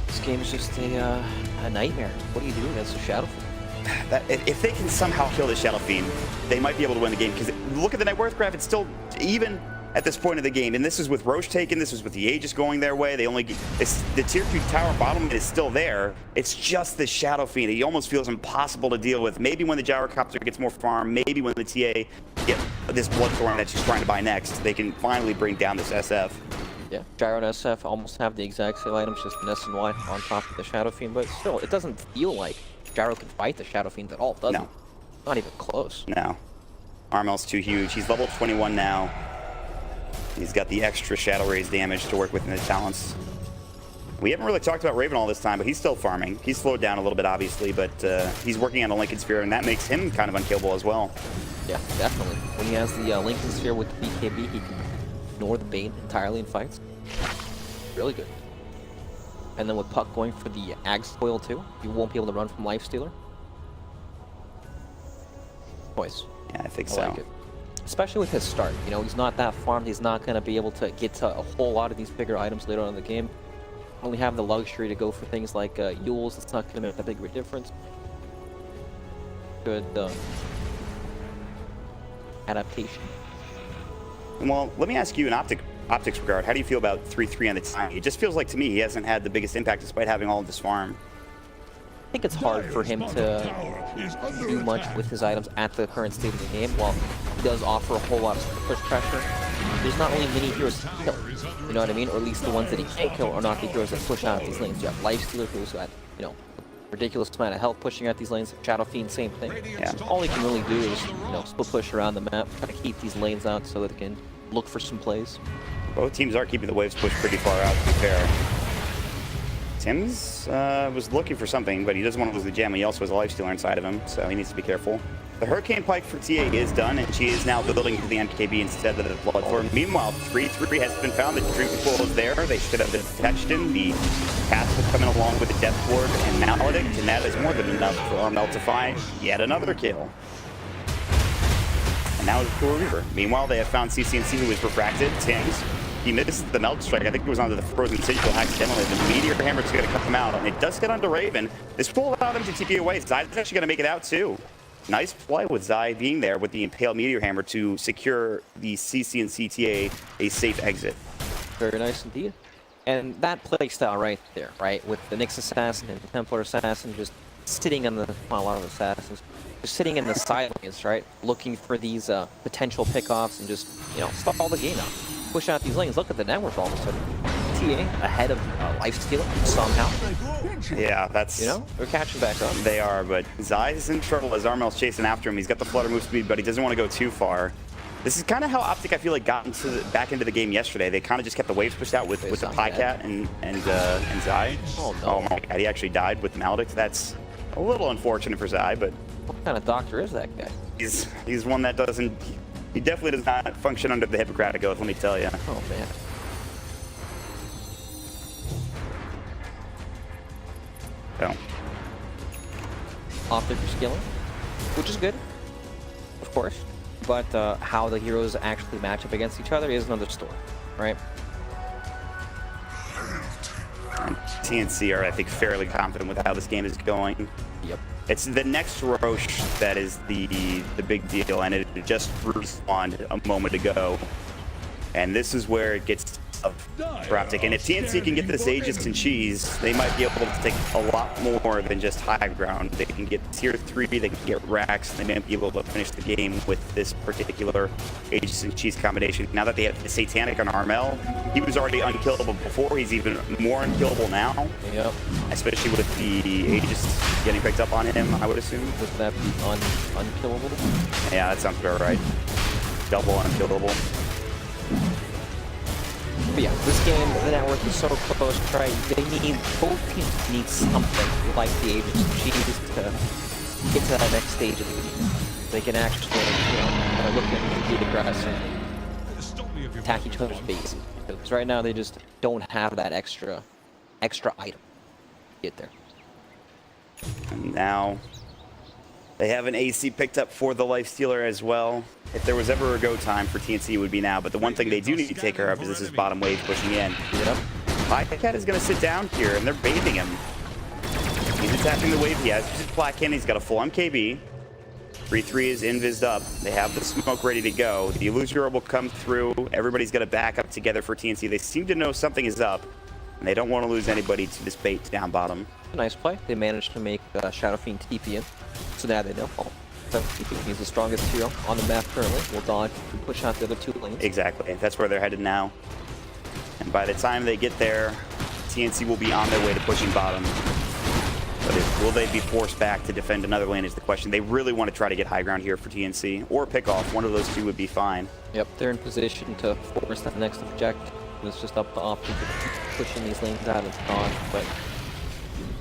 This game is just a nightmare. What do you do against a Shadow Fiend? If they can somehow kill the Shadow Fiend, they might be able to win the game. Because look at the net worth graph; it's still even at this point of the game. And this is with Roche taken. This is with the Aegis going their way. They only the tier 2 tower bottom is still there. It's just the Shadow Fiend. He almost feels impossible to deal with. Maybe when the Gyrocopter gets more farm. Maybe when the TA get this Bloodthorn that she's trying to buy next, they can finally bring down this SF. Yeah, Gyro and SF almost have the exact same items, just an S and Y on top of the Shadow Fiend, but still, it doesn't feel like Gyro can fight the Shadow Fiend at all, does it? No. Not even close. No. Armel's too huge. He's level 21 now. He's got the extra Shadow Raise damage to work with in his talents. We haven't really talked about Raven all this time, but he's still farming. He's slowed down a little bit, obviously, but he's working on a Lincoln Sphere, and that makes him kind of unkillable as well. Yeah, definitely. When he has the Lincoln Sphere with the BKB, he can ignore the bait entirely in fights. Really good. And then with Puck going for the Ag Spoil too, you won't be able to run from Lifestealer. Choice. Yeah, I think I so. like it. Especially with his start. You know, he's not that farmed. He's not going to be able to get to a whole lot of these bigger items later on in the game. Only have the luxury to go for things like Yules. It's not going to make that big of a difference. Good adaptation. Well, let me ask you in Optic's regard, how do you feel about 3-3 on the time? It just feels like to me he hasn't had the biggest impact despite having all of this farm. I think it's hard for him to do much with his items at the current state of the game. While he does offer a whole lot of push pressure, there's not really many heroes to kill. You know what I mean? Or at least the ones that he can't kill are not the heroes that push out these lanes. You have Lifestealer, who's got, you know, ridiculous amount of health pushing out these lanes. Shadow Fiend, same thing. Yeah. All he can really do is, you know, split push around the map, try to keep these lanes out so that they can look for some plays. Both teams are keeping the waves pushed pretty far out, to be fair. Tim's was looking for something, but he doesn't want to lose the gem. He also has a Lifestealer inside of him, so he needs to be careful. The Hurricane Pike for TA is done, and she is now building to the MKB instead of the Bloodthorn. Meanwhile, 3-3 has been found. The Drinking Pool is there. They should have detached him. The cast is coming along with the Death Ward and Maledict, and that is more than enough for Armel to find yet another kill. And now it's Cool Reaver. Meanwhile, they have found CCNC, who is refracted. Tim's. He missed the Melt Strike. I think it was onto the Frozen Sigil accidentally. The Meteor Hammer is going to come out, and it does get onto Raven. This will allow them to TP away. Zai's actually going to make it out, too. Nice play with Zai being there with the Impale Meteor Hammer to secure the CC and CTA a safe exit. Very nice indeed. And that playstyle right there, right? With the Nyx Assassin and the Templar Assassin just sitting on the, well, a lot of assassins, just sitting in the side lanes, right? Looking for these potential pickoffs and just, you know, stall the game out. Push out these lanes. Look at the network all of a sudden. TA ahead of Lifestealer somehow. Yeah, that's... You know, they're catching back up. They are, but Zai is in trouble as Armel's chasing after him. He's got the flutter move speed, but he doesn't want to go too far. This is kind of how Optic, I feel like, got back into the game yesterday. They kind of just kept the waves pushed out with the Pycat and Zai. Oh, no. Oh, my God. He actually died with Maledict. That's a little unfortunate for Zai, but... What kind of doctor is that guy? He's one that doesn't... He definitely does not function under the Hippocratic Oath, let me tell you. Oh, man. So. Optic for skilling, which is good, of course. But how the heroes actually match up against each other is another story, right? And TNC are, I think, fairly confident with how this game is going. Yep. It's the next Roche that is the big deal, and it just respawned a moment ago. And this is where it gets tough for Optic. And if TNC can get this Aegis and Cheese, they might be able to take a lot more than just high ground. They can get tier 3, they can get racks, and they might be able to finish the game with this particular Aegis and Cheese combination. Now that they have the Satanic on Armel, he was already unkillable before. He's even more unkillable now. Yep. Especially with the Aegis getting picked up on him, I would assume. Would that be unkillable? Yeah, that sounds about right. Double unkillable. But yeah, this game, the network is so close, right? Both teams need something like the Aegis and Cheese to get to that next stage of the game. They can actually, you know, kind of look at the grass and attack each other's bases. Because right now they just don't have that extra item to get there. And now they have an AC picked up for the Lifestealer as well. If there was ever a go time for TNC, it would be now. But the one thing they do need to take care of is this is bottom wave pushing in. Yep. Pycat is going to sit down here, and they're bathing him. He's attacking the wave. He has his Black in. He's got a full MKB. 3-3 is invised up. They have the smoke ready to go. The Illusory will come through. Everybody's going to back up together for TNC. They seem to know something is up, and they don't want to lose anybody to this bait down bottom. A nice play. They managed to make Shadow Fiend TP in, so now they know. He's the strongest hero on the map currently. Will dodge and push out the other two lanes. Exactly. That's where they're headed now. And By the time they get there, TNC will be on their way to pushing bottom. But will they be forced back to defend another lane is the question. They really want to try to get high ground here for TNC, or pick off. One of those two would be fine. Yep, they're in position to force that next objective. It's just up to Optic pushing these lanes out of dodge, but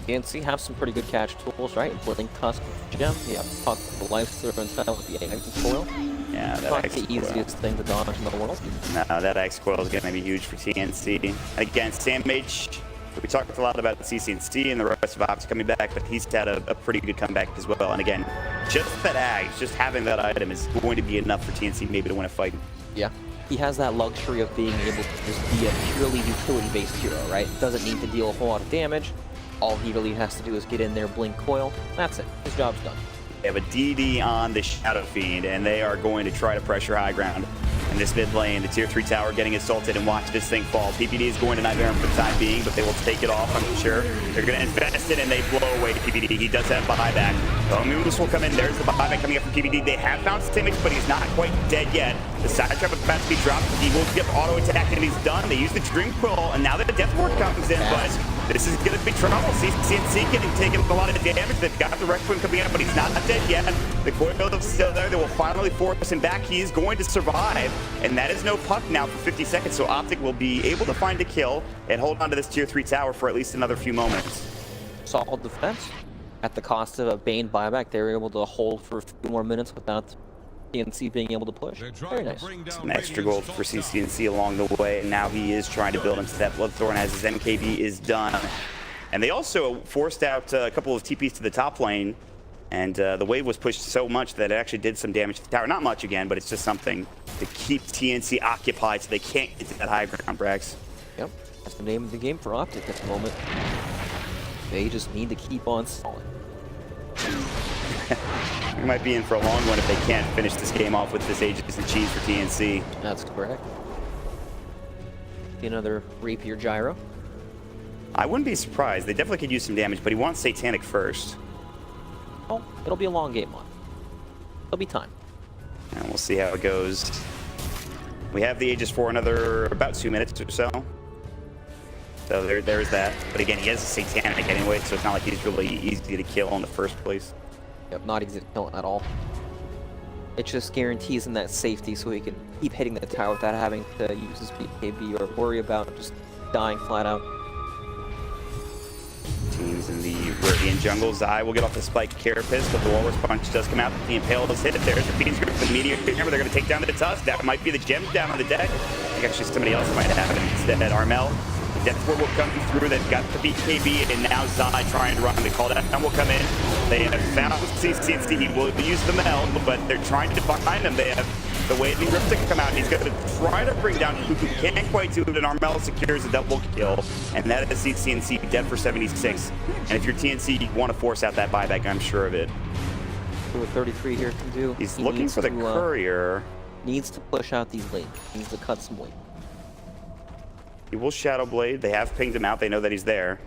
TNC have some pretty good catch tools, right? Blink Tusk with Gem, yeah, Puck with the Life Thrower and style with the X Coil. Yeah, that not X the easiest thing to dodge in the world. No, that X Coil is going to be huge for TNC. Again, SamH, we talked a lot about CCNC and the rest of Ops coming back, but he's had a pretty good comeback as well. And again, just that Ags, just having that item is going to be enough for TNC maybe to win a fight. Yeah. He has that luxury of being able to just be a purely utility-based hero, right? Doesn't need to deal a whole lot of damage. All he really has to do is get in there, blink coil. That's it. His job's done. They have a DD on the Shadow Fiend, and they are going to try to pressure high ground in this mid lane. The tier 3 tower getting assaulted, and watch this thing fall. PPD is going to Nightmare for the time being, but they will take it off, I'm sure. They're going to invest it, and they blow away PPD. He does have buyback. Moonless will come in. There's the buyback coming up from PPD. They have found Stimix, but he's not quite dead yet. The side trap is about to be dropped. He will get auto attacked, and he's done. They use the Dream Quill, and now the Death Ward comes in, but this is going to be trouble. CNC getting taken a lot of damage. They've got the Requiem coming in, but he's not dead yet. The coil is still there. They will finally force him back. He is going to survive, and that is no puck now for 50 seconds, so Optic will be able to find a kill and hold on to this tier 3 tower for at least another few moments. Solid defense. At the cost of a Bane buyback, they were able to hold for a few more minutes without TNC being able to push. Very nice. Some extra gold for CCNC along the way, and now he is trying to build into that Bloodthorn as his MKB is done. And they also forced out a couple of TPs to the top lane, and the wave was pushed so much that it actually did some damage to the tower. Not much again, but it's just something to keep TNC occupied so they can't get to that high ground, Brax. Yep, that's the name of the game for Optic at the moment. They just need to keep on stalling. We might be in for a long one if they can't finish this game off with this Aegis and Cheese for TNC. That's correct. Another Rapier Gyro. I wouldn't be surprised. They definitely could use some damage, but he wants Satanic first. Oh, it'll be a long game one. There'll be time. And we'll see how it goes. We have the Aegis for another about 2 minutes or so. So there's that. But again, he has a Satanic anyway, so it's not like he's really easy to kill in the first place. Yep, not easy to kill at all. It just guarantees him that safety so he can keep hitting the tower without having to use his BKB or worry about just dying flat out. Teams in the Viridian jungle. Zai will get off the spike Carapace, but the Walrus Punch does come out. The Impale is hit. There's the Fiend's Grip, the Meteor Hammer. They're going to take down the Tusk. That might be the Gems down on the deck. I think actually somebody else might have it instead. Armel. The Death Ward will come through. They've got the BKB, and now Zai trying to run. The call down will come in. They have found CCNC. He will use the meld, but they're trying to find him. They have the Waving Grip to come out. He's going to try to bring down KUNKKA. Can't quite do it, and Armel secures a double kill. And that is CCNC dead for 76. And if you're TNC, you want to force out that buyback, I'm sure of it. What 33 here can do. He's looking for the courier. Needs to push out these lanes. Needs to cut some weight. He will Shadow Blade. They have pinged him out. They know that he's there.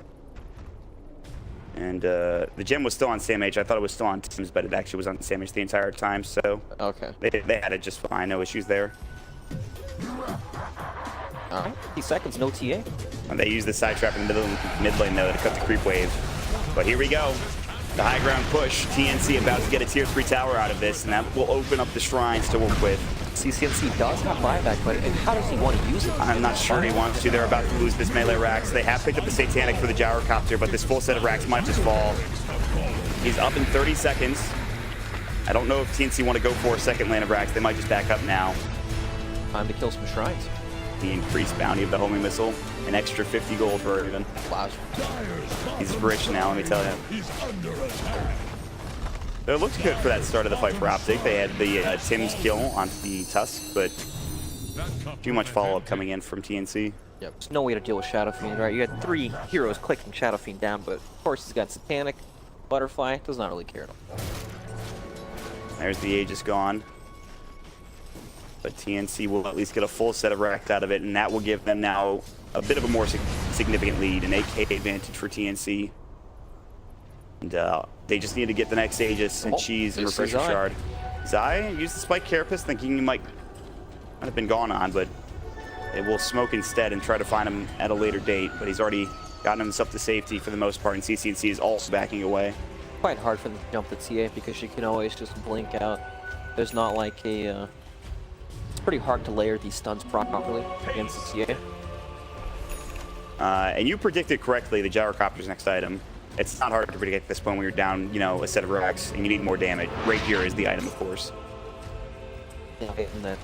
And the gem was still on SamH. I thought it was still on Tim's, but it actually was on SamH the entire time. So okay, they had it just fine. No issues there. All right, 50 seconds, no TA. And they use the side trap in the mid lane though to cut the creep wave. But here we go. The high ground push. TNC about to get a tier 3 tower out of this, and that will open up the shrines to work with. CCNC does have buyback, but how does he want to use it? I'm not sure he wants to. They're about to lose this melee racks. They have picked up the Satanic for the Gyrocopter, but this full set of racks might just fall. He's up in 30 seconds. I don't know if TNC want to go for a second lane of racks. They might just back up now. Time to kill some shrines. The increased bounty of the homing missile. An extra 50 gold for even. Wow. He's rich now, let me tell you. It looked good for that start of the fight for Optic. They had the Tim's kill on the Tusk, but too much follow-up coming in from TNC. Yep. There's no way to deal with Shadow Fiend, right? You had 3 heroes clicking Shadow Fiend down, but of course he's got Satanic, Butterfly, does not really care at all. There's the Aegis gone. But TNC will at least get a full set of racks out of it, and that will give them now a bit of a more significant lead, an AK advantage for TNC. And they just need to get the next Aegis and Cheese and Refresher Shard. Zai used the Spike Carapace thinking he might have been gone on, but They will smoke instead and try to find him at a later date, but he's already gotten himself to safety for the most part, and CCNC is also backing away. Quite hard for them to jump the TA because she can always just blink out. There's not like a... it's pretty hard to layer these stuns properly against the TA. And you predicted correctly the gyrocopter's next item. It's not hard to predict at this point when you're down, you know, a set of racks and you need more damage. Rapier is the item, of course. Yeah, and that,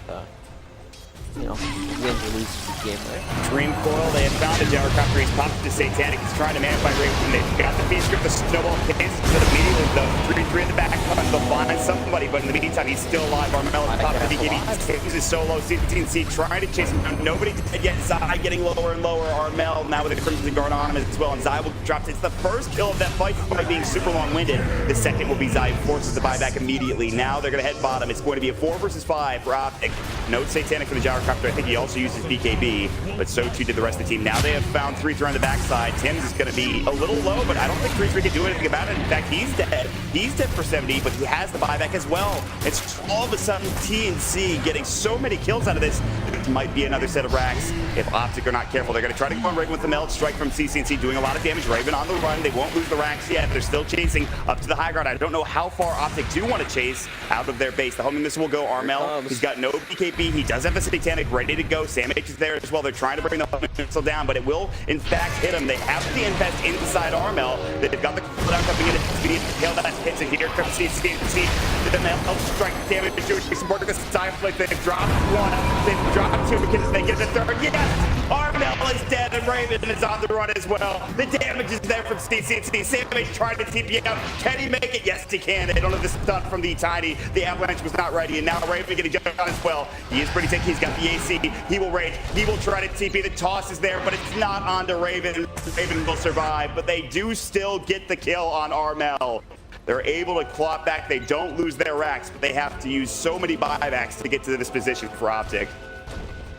you know, wins or loses the game there. Dream Coil, they have found a gyrocopter. He's popped to Satanic. He's trying to manify Raven. They've got the beast grip, the snowball case, instead of immediately the 3-3 in the back. They'll find somebody, but in the meantime, he's still alive. Armel is popped to BKB. Takes his solo. TNC trying to chase him down. Nobody dead yet. Zai getting lower and lower. Armel now with a Crimson Guard on him as well, and Zai will drop. It's the first kill of that fight by being super long-winded. The second will be Zai forces the buyback immediately. Now they're going to head bottom. It's going to be a 4 versus 5 for Optic. No Satanic for the gyrocopter. I think he also uses BKB, but so too did the rest of the team. Now they have found 3-3 on the backside. Tim's is going to be a little low, but I don't think 3-3 can do anything about it. In fact, he's dead. He's dead for 70, but he has the buyback as well. It's all of a sudden TNC getting so many kills out of this. It might be another set of racks. If Optic are not careful, they're going to try to go on Raven with the melt strike from CCNC, doing a lot of damage. Raven on the run. They won't lose the racks yet. They're still chasing up to the high ground. I don't know how far Optic do want to chase out of their base. The homing missile will go. Armel, he's got no BKB. He does have a Satanic ready to go. Sam H is there as well. They're trying to bring the homing missile down, but it will in fact hit him. They have the infest inside Armel. They've got the cooldown coming in. It's tail that hits it. Here comes CCNC. The melt strike damage to it. Supporting the side flick. They've dropped one. They've dropped two. Can they get the third? Yes! Armel is dead and Raven is on the run as well. The damage is there from CCNC. Sam H trying to TP out. Can he make it? Yes, he can. They don't have the stun from the Tiny. The avalanche was not ready, and now Raven getting jumped on as well. He is pretty tanky. He's got the AC. He will rage. He will try to TP. The toss is there, but it's not onto Raven. Raven will survive, but they do still get the kill on Armel. They're able to claw back. They don't lose their racks, but they have to use so many buybacks to get to this position for Optic.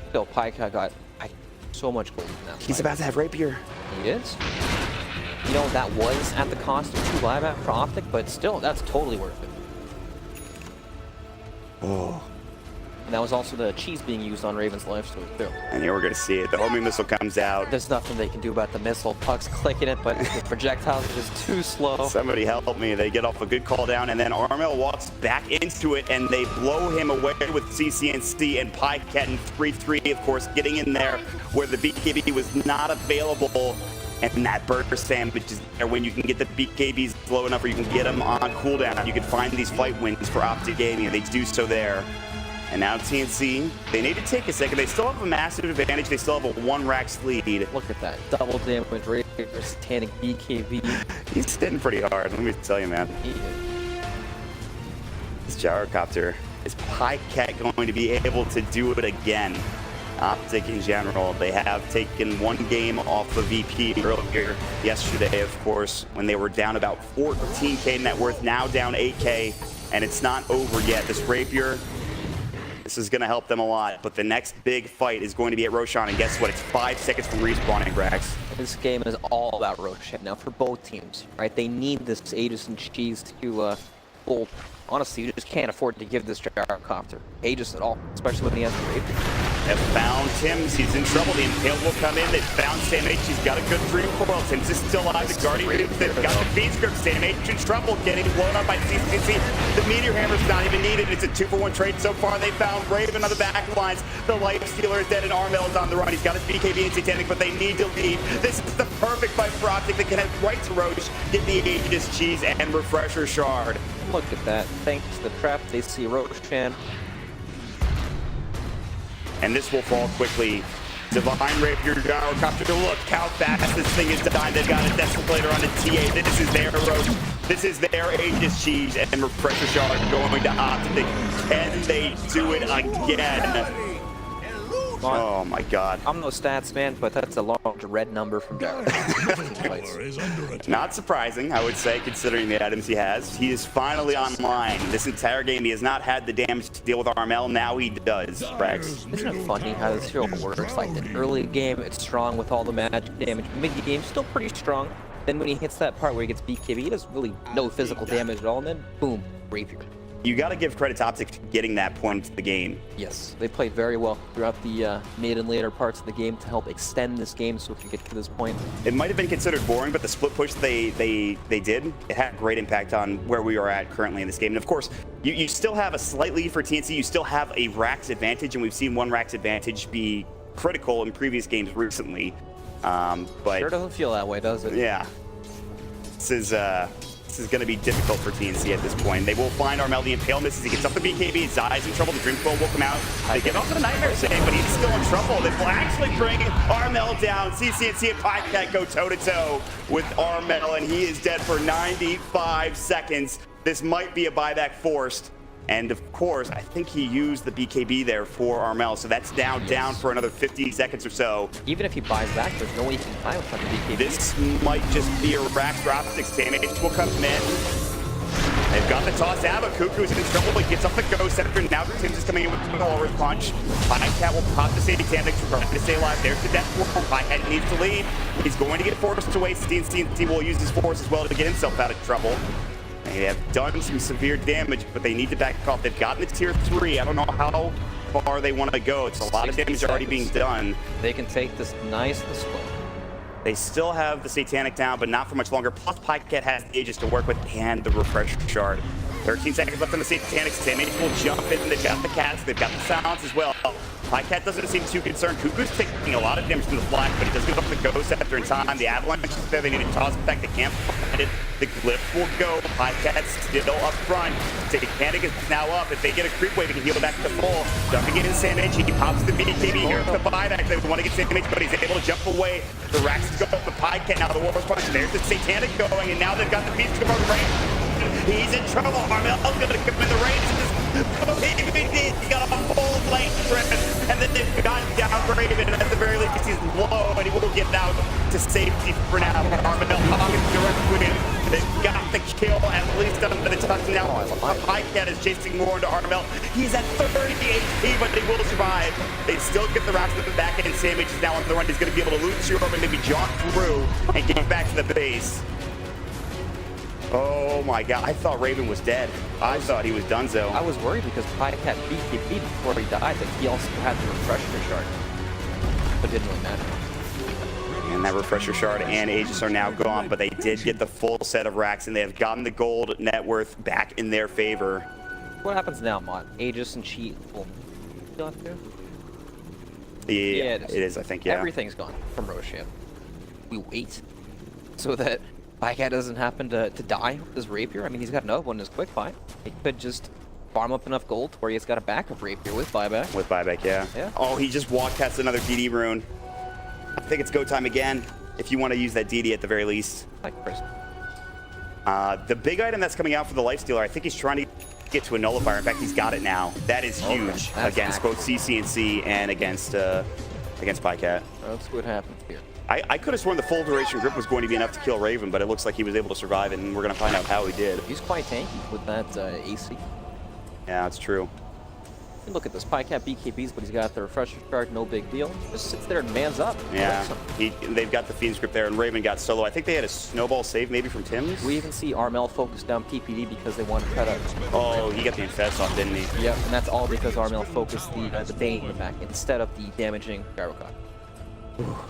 Still, PGL got so much gold in that. He's about to have Rapier. He is. You know, that was at the cost of 2 buyback for Optic, but still, that's totally worth it. Oh. And that was also the cheese being used on Raven's lifesteal too. And here we're going to see it. The homing missile comes out. There's nothing they can do about the missile. Puck's clicking it, but the projectiles are just too slow. Somebody help me. They get off a good call down, and then Armel walks back into it, and they blow him away with CCNC and PGL and 3-3, of course, getting in there where the BKB was not available. And that burst damage is there when you can get the BKBs low enough where you can get them on cooldown. You can find these fight wins for Optic Gaming, and they do so there. And now TNC, they need to take a second. They still have a massive advantage. They still have a 1 racks lead. Look at that. Double damage rate, Satanic BKB. He's hitting pretty hard, let me tell you, man. This gyrocopter, is PGL going to be able to do it again? Optic in general, they have taken 1 game off of VP earlier yesterday, of course, when they were down about 14K net worth, now down 8K, and it's not over yet. This Rapier, this is going to help them a lot, but the next big fight is going to be at Roshan, and guess what? It's 5 seconds from respawning, Brax. This game is all about Roshan now for both teams, right? They need this Aegis and cheese to bolt. Honestly, you just can't afford to give this gyrocopter Aegis at all, especially when he has the Rapier. They've found Tim's. He's in trouble. The Impale will come in. They've found Sam H. He's got a good Dream Coil. Tim's is still alive. The Guardian, they've got the feed script. Sam H. in trouble, getting blown up by CCNC. The Meteor Hammer's not even needed. It's a 2-for-1 trade so far. They found Raven on the back lines. The Life Stealer is dead, and Armel is on the run. He's got his BKB and Satanic, but they need to leave. This is the perfect fight for Optic. They can head right to Roche, get the Aegis cheese and Refresher Shard. Look at that. Thanks to the trap, they see Roshan. And this will fall quickly. Divine Rapier gyrocopter. Look how fast this thing is dying. They've got a Desolator on the TA. This is their Roche. This is their Aegis cheese and Refresher Shard going to Optic. Can they do it again? Oh my god. I'm no stats man, but that's a large red number from Jared. Not surprising, I would say, considering the items he has. He is finally online. This entire game, he has not had the damage to deal with Armel. Now he does, Brax. Isn't it funny how this hero works? Like, the early game, it's strong with all the magic damage. Mid-game, still pretty strong. Then when he hits that part where he gets BKB, he does really no physical damage at all, and then boom, Rapier. you got to give credit to Optic for getting that point into the game. Yes, they played very well throughout the mid and later parts of the game to help extend this game so we can get to this point. It might have been considered boring, but the split push they did, it had a great impact on where we are at currently in this game. And of course, you still have a slight lead for TNC. You still have a Rax advantage, and we've seen one Rax advantage be critical in previous games recently. But sure doesn't feel that way, does it? Yeah. This is going to be difficult for TNC at this point. They will find Armel. The Impale misses. He gets up the BKB. Zai's in trouble. The Dream Coil will come out. They get off the Nightmare save, but he's still in trouble. They will actually bring Armel down. CCNC and PieCat go toe-to-toe with Armel, and he is dead for 95 seconds. This might be a buyback forced. And of course, I think he used the BKB there for Armel, so that's down for another 50 seconds or so. Even if he buys back, there's no way he can buy without the BKB. This might just be a Rax drop. Damage will come in. They've got the toss out, but KUNKKA's in trouble, but gets off the ghost center. Now Tim's is coming in with the walrus punch. PieCat will pop the Satanic to stay alive. There's the death roll. PieCat needs to lead. He's going to get forced away. TNC will use his force as well to get himself out of trouble. They have done some severe damage, but they need to back off. They've gotten to tier 3. I don't know how far they want to go. It's a lot of damage already being done. They can take this nice and slow. They still have the Satanic down, but not for much longer. Plus, PieCat has the Aegis to work with and the Refresher Shard. 13 seconds left on the Satanic. Damage will jump in. They've got the cats. They've got the silence as well. PieCat doesn't seem too concerned. KUNKKA's taking a lot of damage from the flash, but he does get off the ghost after in time. The avalanche is there. They need to toss it back. They can't find it. The glyph will go. PieCat's still up front. Satanic is now up. If they get a creep wave, he can heal it back to full. Dumping it in Sandage. He pops the BKB here to buyback. They want to get Sandage, but he's able to jump away. The Rax is going up with PieCat. Now the Warlord's punch. There's the Satanic going, and now they've got the piece to come over the range. He's in trouble. Armel's going to come in the range. He's got a full lane trip, and then they've got down Raven, and at the very least he's low, and he will get out to safety for now. Armel talking directly in. They've got the kill, at least under the touchdown. PieCat is chasing more into Armel. He's at 30 HP, but they will survive. They still get the routes to the back end. Sandwich is now on the run. He's going to be able to loot Zero and maybe jaunt through and get back to the base. Oh my god, I thought Raven was dead. I thought he was donezo. I was worried because PieCat BKB before he died, but he also had the Refresher Shard. But it didn't really matter. And that Refresher Shard and Aegis are now gone, but they did get the full set of racks, and they have gotten the gold net worth back in their favor. What happens now, Mott? Aegis and Cheat will still have to? Yeah, it is, I think, yeah. Everything's gone from Roshan. We wait so that PieCat doesn't happen to die with his Rapier. I mean, he's got another one in his quick fight. He could just farm up enough gold where he's got a backup Rapier with buyback. With buyback, yeah. Oh, he just walk past another DD rune. I think it's go time again, if you want to use that DD at the very least. Like Chris. The big item that's coming out for the Lifestealer, I think he's trying to get to a Nullifier. In fact, he's got it now. That is huge against both CCNC and against PieCat. Let's see what happens here. I could have sworn the full duration grip was going to be enough to kill Raven, but it looks like he was able to survive it, and we're going to find out how he did. He's quite tanky with that AC. Yeah, that's true. Look at this, PieCat BKBs, but he's got the Refresher Shard, no big deal. Just sits there and mans up. Yeah, they've got the Fiend's Grip there, and Raven got solo. I think they had a snowball save maybe from Tim's. We even see Armel focus down PPD because they want to try to... Oh, he got the Infest off, didn't he? Yep, and that's all because Armel focused the Bane in the back instead of the damaging Gyrocod.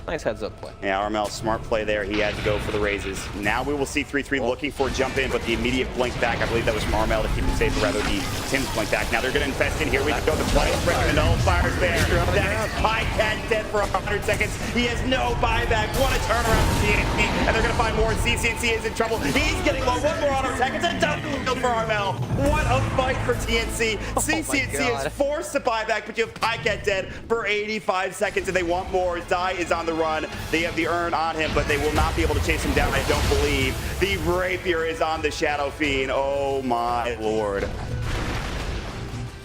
Nice heads up play. Yeah, Armel, smart play there. He had to go for the raises. Now we will see 3-3 looking for a jump in, but the immediate blink back, I believe that was from Armel to keep him safe, or rather the Tim's blink back. Now they're going to invest in. Here we go. The flight spread and the nullifiers there. That is PieCat dead for 100 seconds. He has no buyback. What a turnaround for TNC. And they're going to find more. CCNC is in trouble. He's getting low. One more auto attack. It's a double kill for Armel. What a fight for TNC. CCNC is forced to buy back, but you have PieCat dead for 85 seconds, and they want more. Zai is on the run. They have the urn on him, but they will not be able to chase him down, I don't believe. The Rapier is on the Shadow Fiend. Oh my lord.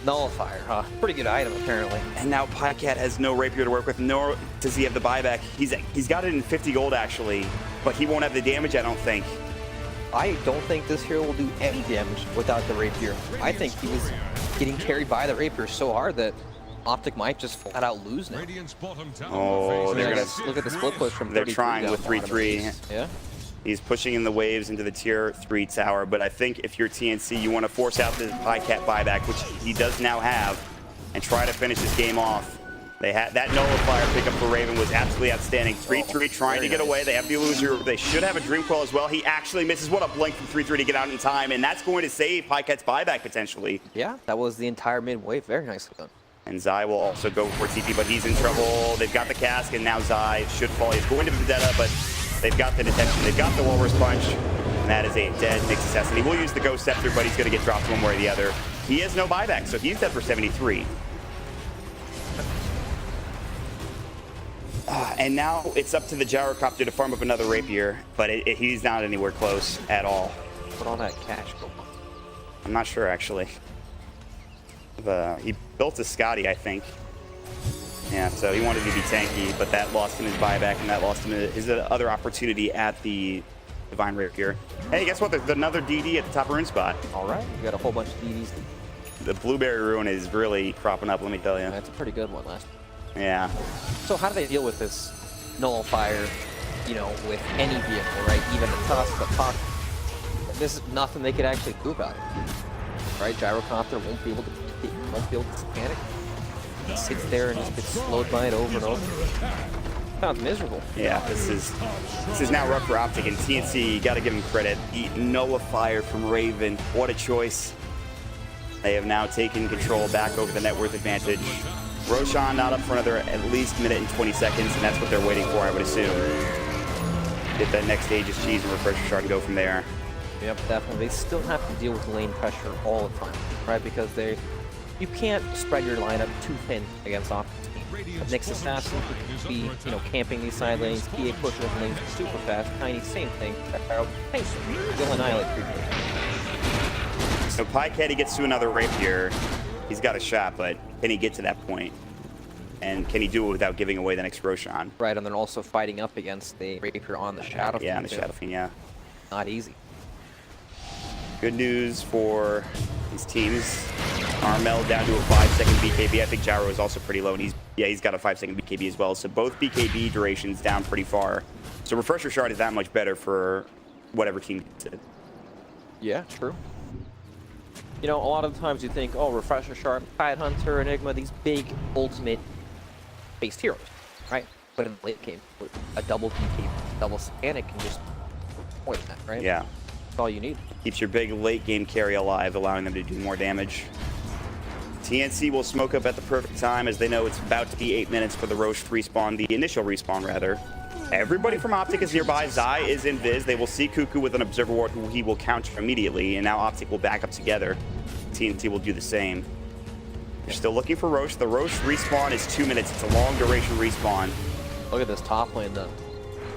Nullifier, huh? Pretty good item, apparently. And now PieCat has no Rapier to work with, nor does he have the buyback. He's got it in 50 gold, actually, but he won't have the damage, I don't think. I don't think this hero will do any damage without the Rapier. I think he was getting carried by the Rapier so hard that Optic might just flat out lose now. Oh, they're gonna look at the split push from 33 They're trying down with 3-3. Yeah. He's pushing in the waves into the tier 3 tower, but I think if you're TNC, you want to force out the Cat buyback, which he does now have, and try to finish this game off. They had that nullifier pickup for Raven was absolutely outstanding. 3-3 trying to get away. They have the illusion. They should have a Dream Coil as well. He actually misses. What a blink from 3-3 to get out in time, and that's going to save Cat's buyback potentially. Yeah, that was the entire mid wave. Very nicely done. And Zai will also go for TP, but he's in trouble. They've got the cask, and now Zai should fall. He's going to Vendetta, but they've got the detection. They've got the Walrus Punch, and that is a dead Nyx Assassin. He will use the Ghost Scepter, but he's going to get dropped one way or the other. He has no buyback, so he's dead for 73. And now it's up to the Gyrocopter to farm up another Rapier, but he's not anywhere close at all. Put all that cash go on. I'm not sure, actually. He built a Scotty, I think. Yeah, so he wanted to be tanky, but that lost him his buyback, and that lost him his other opportunity at the Divine Rapier. Hey, guess what? There's another DD at the top rune spot. All right, we got a whole bunch of DDs. The Blueberry Rune is really cropping up, let me tell you. That's a pretty good one last. Yeah. So how do they deal with this nullifier, you know, with any vehicle, right? Even the Tusk, the Puck. There's nothing they could actually do about it, right? Gyrocopter won't be able to panic. It sits there and just gets slowed by it over and over. Sounds miserable. Yeah, this is now rough for Optic, and TNC, you got to give him credit. Nullifier from Raven, what a choice. They have now taken control back over the net worth advantage. Roshan not up for another at least minute and 20 seconds, and that's what they're waiting for, I would assume. Get that next Aegis cheese and refresher shard and go from there. Yep, definitely. They still have to deal with lane pressure all the time, right? Because you can't spread your lineup too thin against Optic's team. Nyx Assassin could be, you know, camping these side lanes, PA pushing up lanes super fast. Tiny, same thing. You'll annihilate 3. So Cat, he gets to another Rapier. He's got a shot, but can he get to that point? And can he do it without giving away the next Roshan? Right, and then also fighting up against the Rapier on the Shadow Fiend. Yeah, on the Shadow Fiend, yeah. Not easy. Good news for these teams. Armel down to a 5-second BKB. I think Gyro is also pretty low, and he's got a 5-second BKB as well. So both BKB durations down pretty far. So Refresher Shard is that much better for whatever team gets it. Yeah, true. You know, a lot of the times you think, oh, Refresher Shard, Tidehunter, Enigma, these big ultimate-based heroes, right? But in the late game, a double BKB, double Satanic can just poison that, right? Yeah. That's all you need. Keeps your big late game carry alive, allowing them to do more damage. TNC will smoke up at the perfect time, as they know it's about to be 8 minutes for the Roche respawn, the initial respawn rather. Everybody from Optic is nearby. Zai is in Viz. They will see KUNKKA with an Observer Ward who he will counter immediately, and now Optic will back up together. TNC will do the same. They're still looking for Roche. The Roche respawn is 2 minutes. It's a long duration respawn. Look at this top lane, the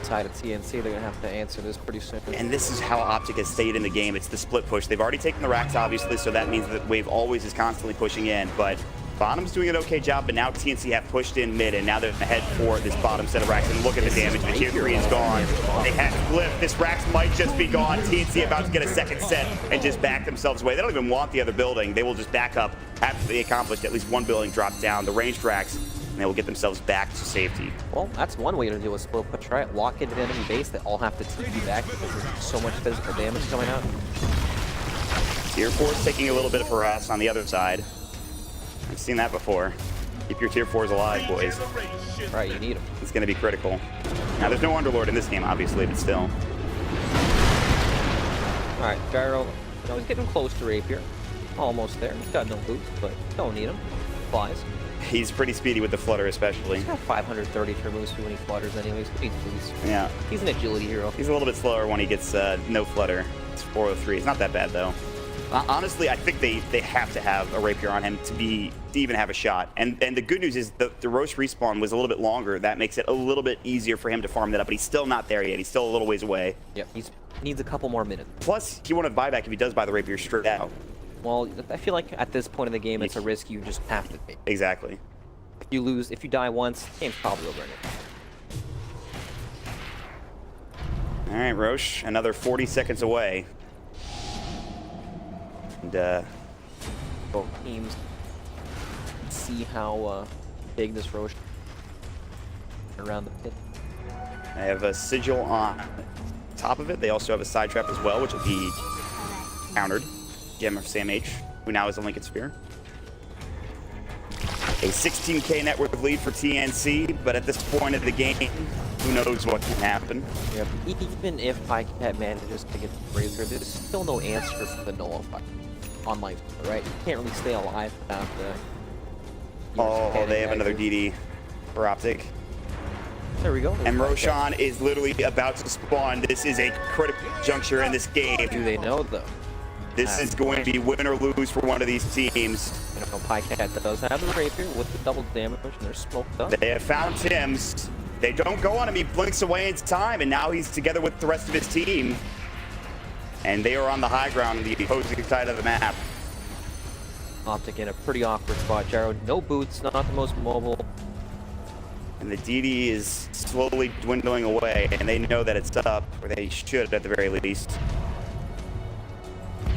side of TNC. They're going to have to answer this pretty soon. And this is how Optic has stayed in the game. It's the split push. They've already taken the racks, obviously, so that means that Wave always is constantly pushing in. But Bottom's doing an okay job, but now TNC have pushed in mid, and now they're ahead for this bottom set of racks. And look at the damage. The tier 3 is gone. They have Glyph. This racks might just be gone. TNC about to get a second set and just back themselves away. They don't even want the other building. They will just back up after they accomplished at least one building drop down. The ranged racks, and they will get themselves back to safety. Well, that's one way to do a split push, right? Lock into the enemy base. They all have to TP back because there's so much physical damage coming out. Tier 4 is taking a little bit of harass on the other side. I've seen that before. Keep your tier 4s alive, boys. Right, you need them. It's going to be critical. Now, there's no Underlord in this game, obviously, but still. All right, Gyro, you know, he's getting close to Rapier. Almost there. He's got no boots, but don't need him. Flies. He's pretty speedy with the flutter, especially. He's got 530 for Musu when he flutters anyways. He needs boots. Yeah. He's an agility hero. He's a little bit slower when he gets no flutter. It's 403. It's not that bad, though. Honestly, I think they have to have a Rapier on him to even have a shot. And the good news is the Roche respawn was a little bit longer. That makes it a little bit easier for him to farm that up, but he's still not there yet. He's still a little ways away. Yep, he needs a couple more minutes. Plus, he won't have buyback if he does buy the Rapier straight out. Well, I feel like at this point in the game, it's a risk you just have to take. Exactly. If you die once, game's probably over. All right, Roche, another 40 seconds away. And both teams see how big this Roche around the pit. I have a sigil on top of it. They also have a side trap as well, which will be countered. Gemmer for Sam H, who now has a Lincoln Spear. A 16k net worth lead for TNC, but at this point of the game, who knows what can happen. Yep. Even if PyCat manages to get the Razor, there's still no answer for the Nullify on life, right? You can't really stay alive without the... Oh, they have another DD for Optic. There we go. And Roshan is literally about to spawn. This is a critical juncture in this game. Do they know, though? This is going to be win or lose for one of these teams. You know, PyCat does have the Rapier with the double damage, and they're smoked up. They have found Tim's. They don't go on him. He blinks away in time, and now he's together with the rest of his team. And they are on the high ground on the opposing side of the map. Optic in a pretty awkward spot. Gyro, no boots, not the most mobile. And the DD is slowly dwindling away, and they know that it's up, or they should at the very least.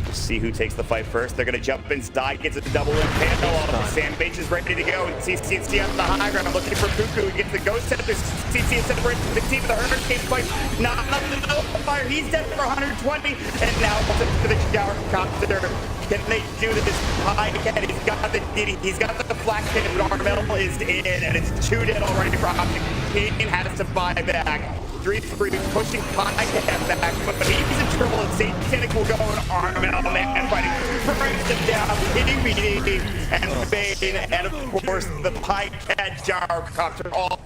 We'll see who takes the fight first. They're going to jump inside, gets a double in panel. Sandbase is ready to go. And CC on the high ground looking for KUNKKA. He gets the ghost center. CC is separated from the team of the Hurricane fight. Not enough fire. He's dead for 120. And now to the shower copter. Can they do this? PyCat, he's got the DD. He's got the flash hit. Armel is in, and it's 2 dead already for Optic. King has to buy back. 3-3 pushing PyCat back, but he's in trouble, and Satanic will go and Armel, man, fighting, breaks him down, hitting and Bane, and of course, the PyCat gyrocopter all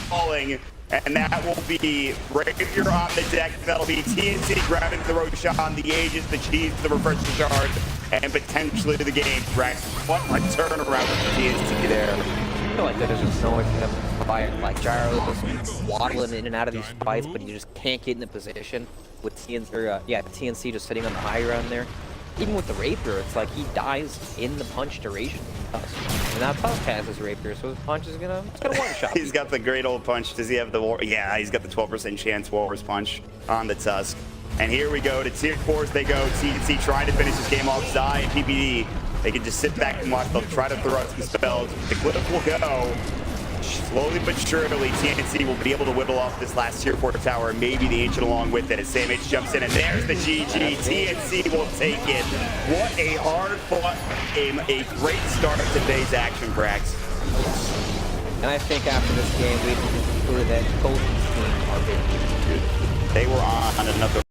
falling, and that will be Rapier on the deck. That'll be TNC grabbing the Roshan, the Aegis, the Cheese, the Refresher Charge, and potentially the game. Rex, what a turnaround with TNC there. I feel like there's just no way for them to fight. Like Gyro just waddling in and out of these fights, but you just can't get in the position with TNC just sitting on the high ground there. Even with the Rapier, it's like he dies in the punch duration. And now Tusk has his Rapier, so his punch is gonna one-shot. He's got the great old punch. Does he have the war? Yeah, he's got the 12% chance Walrus punch on the Tusk. And here we go to tier 4s. They go. TNC trying to finish this game off. Zai and PPD. They can just sit back and watch. They'll try to throw out some spells. The Glyph will go. Slowly but surely, TNC will be able to whittle off this last tier 4 tower, and maybe the Ancient along with it. As Sam H jumps in, and there's the GG. TNC will take it. What a hard-fought game. A great start to today's action, Brax. And I think after this game, we can conclude that both teams are big. They were on another